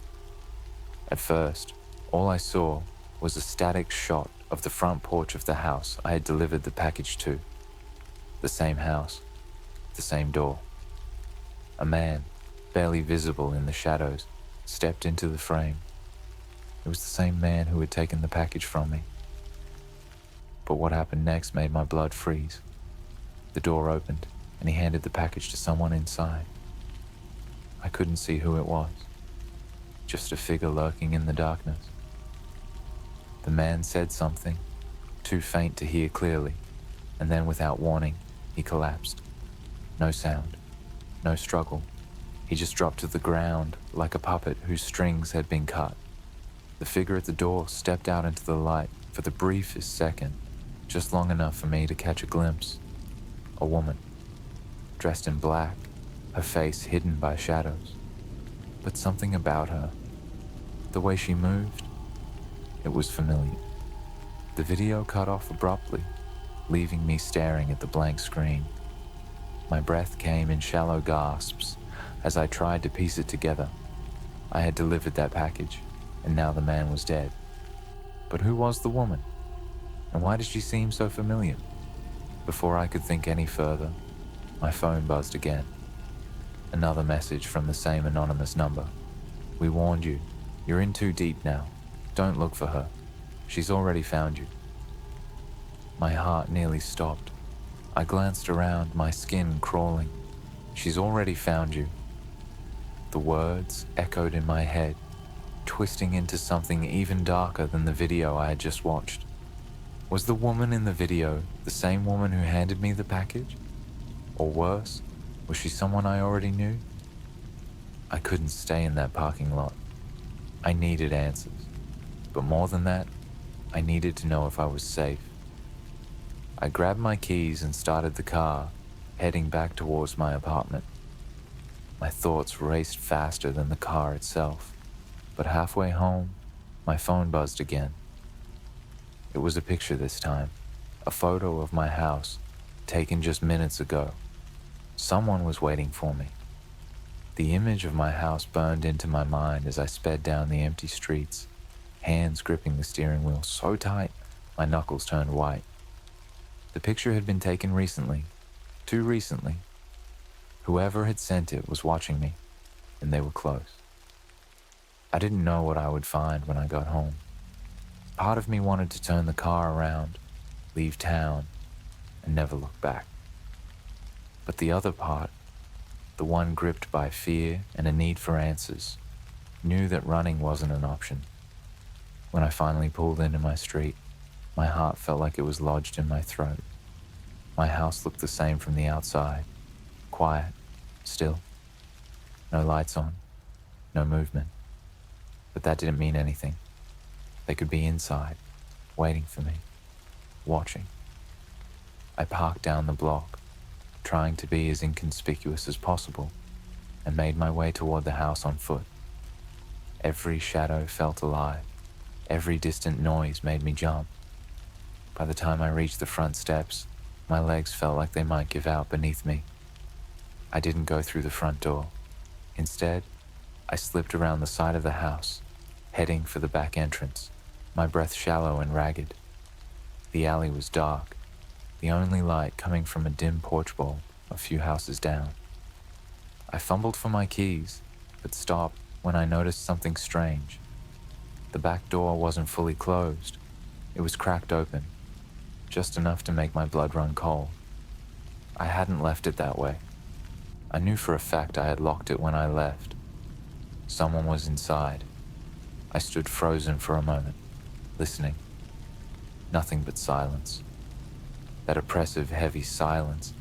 At first, all I saw was a static shot of the front porch of the house I had delivered the package to. The same house, the same door. A man, barely visible in the shadows, stepped into the frame. It was the same man who had taken the package from me. But what happened next made my blood freeze. The door opened, and he handed the package to someone inside. I couldn't see who it was, just a figure lurking in the darkness. The man said something, too faint to hear clearly, and then without warning, he collapsed. No sound, no struggle. He just dropped to the ground like a puppet whose strings had been cut. The figure at the door stepped out into the light for the briefest second, just long enough for me to catch a glimpse. A woman, dressed in black, her face hidden by shadows. But something about her, the way she moved, it was familiar. The video cut off abruptly, leaving me staring at the blank screen. My breath came in shallow gasps as I tried to piece it together. I had delivered that package, and now the man was dead. But who was the woman? And why did she seem so familiar? Before I could think any further, my phone buzzed again. Another message from the same anonymous number. "We warned you. You're in too deep now. Don't look for her. She's already found you." My heart nearly stopped. I glanced around, my skin crawling. "She's already found you." The words echoed in my head, twisting into something even darker than the video I had just watched. Was the woman in the video the same woman who handed me the package? Or worse, was she someone I already knew? I couldn't stay in that parking lot. I needed answers. But more than that, I needed to know if I was safe. I grabbed my keys and started the car, heading back towards my apartment. My thoughts raced faster than the car itself, but halfway home, my phone buzzed again. It was a picture this time, a photo of my house, taken just minutes ago. Someone was waiting for me. The image of my house burned into my mind as I sped down the empty streets, hands gripping the steering wheel so tight my knuckles turned white. The picture had been taken recently, too recently. Whoever had sent it was watching me, and they were close. I didn't know what I would find when I got home. Part of me wanted to turn the car around, leave town, and never look back. But the other part, the one gripped by fear and a need for answers, knew that running wasn't an option. When I finally pulled into my street, my heart felt like it was lodged in my throat. My house looked the same from the outside, quiet, still. No lights on, no movement. But that didn't mean anything. They could be inside, waiting for me, watching. I parked down the block, trying to be as inconspicuous as possible, and made my way toward the house on foot. Every shadow felt alive. Every distant noise made me jump. By the time I reached the front steps, my legs felt like they might give out beneath me. I didn't go through the front door. Instead, I slipped around the side of the house, heading for the back entrance, my breath shallow and ragged. The alley was dark, the only light coming from a dim porch bulb a few houses down. I fumbled for my keys, but stopped when I noticed something strange. The back door wasn't fully closed. It was cracked open, just enough to make my blood run cold. I hadn't left it that way. I knew for a fact I had locked it when I left. Someone was inside. I stood frozen for a moment, listening. Nothing but silence. That oppressive, heavy silence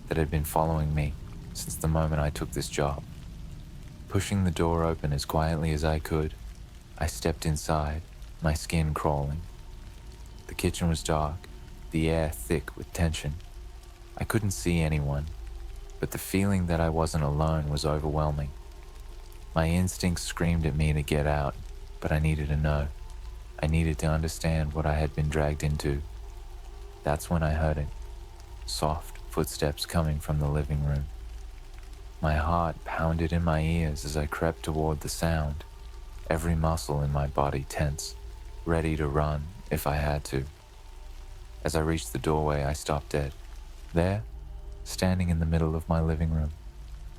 that had been following me since the moment I took this job. Pushing the door open as quietly as I could, I stepped inside, my skin crawling. The kitchen was dark, the air thick with tension. I couldn't see anyone, but the feeling that I wasn't alone was overwhelming. My instincts screamed at me to get out, but I needed to know. I needed to understand what I had been dragged into. That's when I heard it. Soft footsteps coming from the living room. My heart pounded in my ears as I crept toward the sound, every muscle in my body tense, ready to run if I had to. As I reached the doorway, I stopped dead. There, standing in the middle of my living room,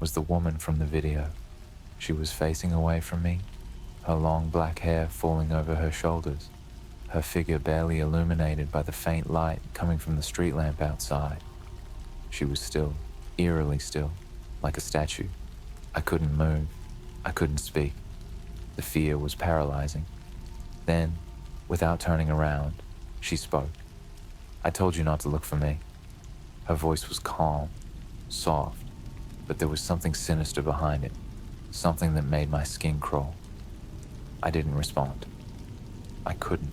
was the woman from the video. She was facing away from me, her long black hair falling over her shoulders, her figure barely illuminated by the faint light coming from the street lamp outside. She was still, eerily still, like a statue. I couldn't move. I couldn't speak. The fear was paralyzing. Then, without turning around, she spoke. "I told you not to look for me." Her voice was calm, soft, but there was something sinister behind it, something that made my skin crawl. I didn't respond. I couldn't.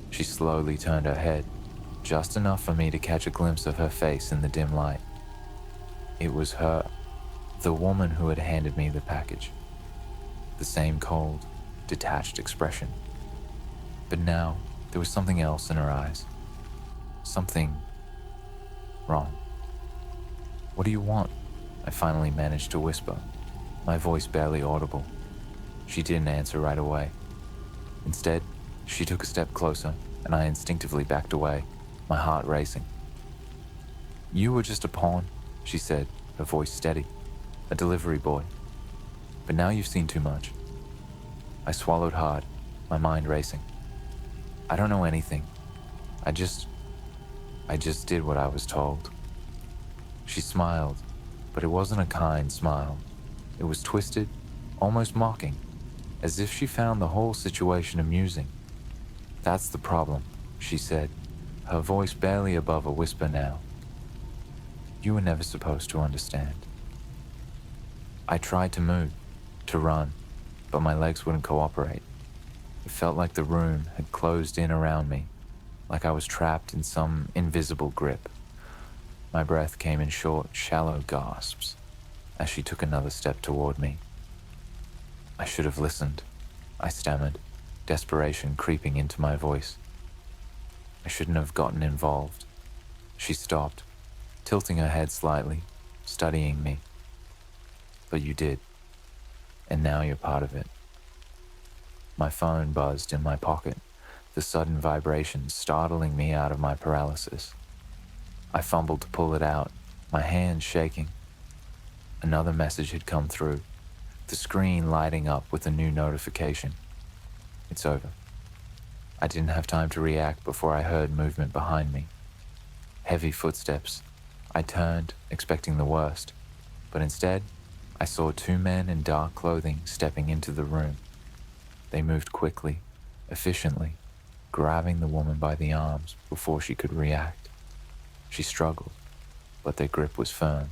She slowly turned her head, just enough for me to catch a glimpse of her face in the dim light. It was her, the woman who had handed me the package. The same cold, detached expression. But now, there was something else in her eyes. Something wrong. "What do you want?" I finally managed to whisper, my voice barely audible. She didn't answer right away. Instead, she took a step closer, and I instinctively backed away, my heart racing. You were just a pawn, she said, her voice steady. A delivery boy. But now you've seen too much. I swallowed hard, my mind racing. I don't know anything. I just did what I was told. She smiled, but it wasn't a kind smile. It was twisted, almost mocking, as if she found the whole situation amusing. That's the problem, she said, her voice barely above a whisper now. You were never supposed to understand. I tried to move, to run, but my legs wouldn't cooperate. It felt like the room had closed in around me, like I was trapped in some invisible grip. My breath came in short, shallow gasps as she took another step toward me. I should have listened, I stammered, desperation creeping into my voice. I shouldn't have gotten involved. She stopped, tilting her head slightly, studying me. But you did, and now you're part of it. My phone buzzed in my pocket, the sudden vibration startling me out of my paralysis. I fumbled to pull it out, my hands shaking. Another message had come through, the screen lighting up with a new notification. It's over. I didn't have time to react before I heard movement behind me. Heavy footsteps. I turned, expecting the worst, but instead, I saw two men in dark clothing stepping into the room. They moved quickly, efficiently, grabbing the woman by the arms before she could react. She struggled, but their grip was firm.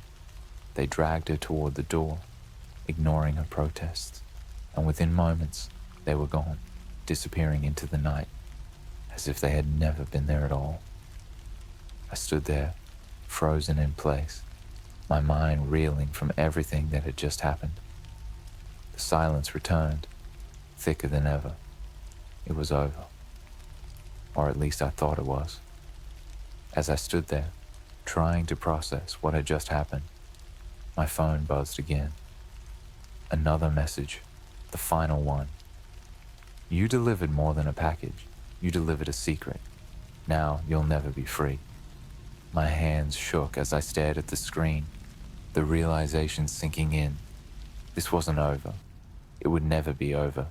They dragged her toward the door, ignoring her protests, and within moments, they were gone, disappearing into the night, as if they had never been there at all. I stood there, frozen in place, my mind reeling from everything that had just happened. The silence returned, thicker than ever. It was over. Or at least I thought it was. As I stood there, trying to process what had just happened, my phone buzzed again. Another message, the final one. You delivered more than a package. You delivered a secret. Now you'll never be free. My hands shook as I stared at the screen, the realization sinking in. This wasn't over. It would never be over.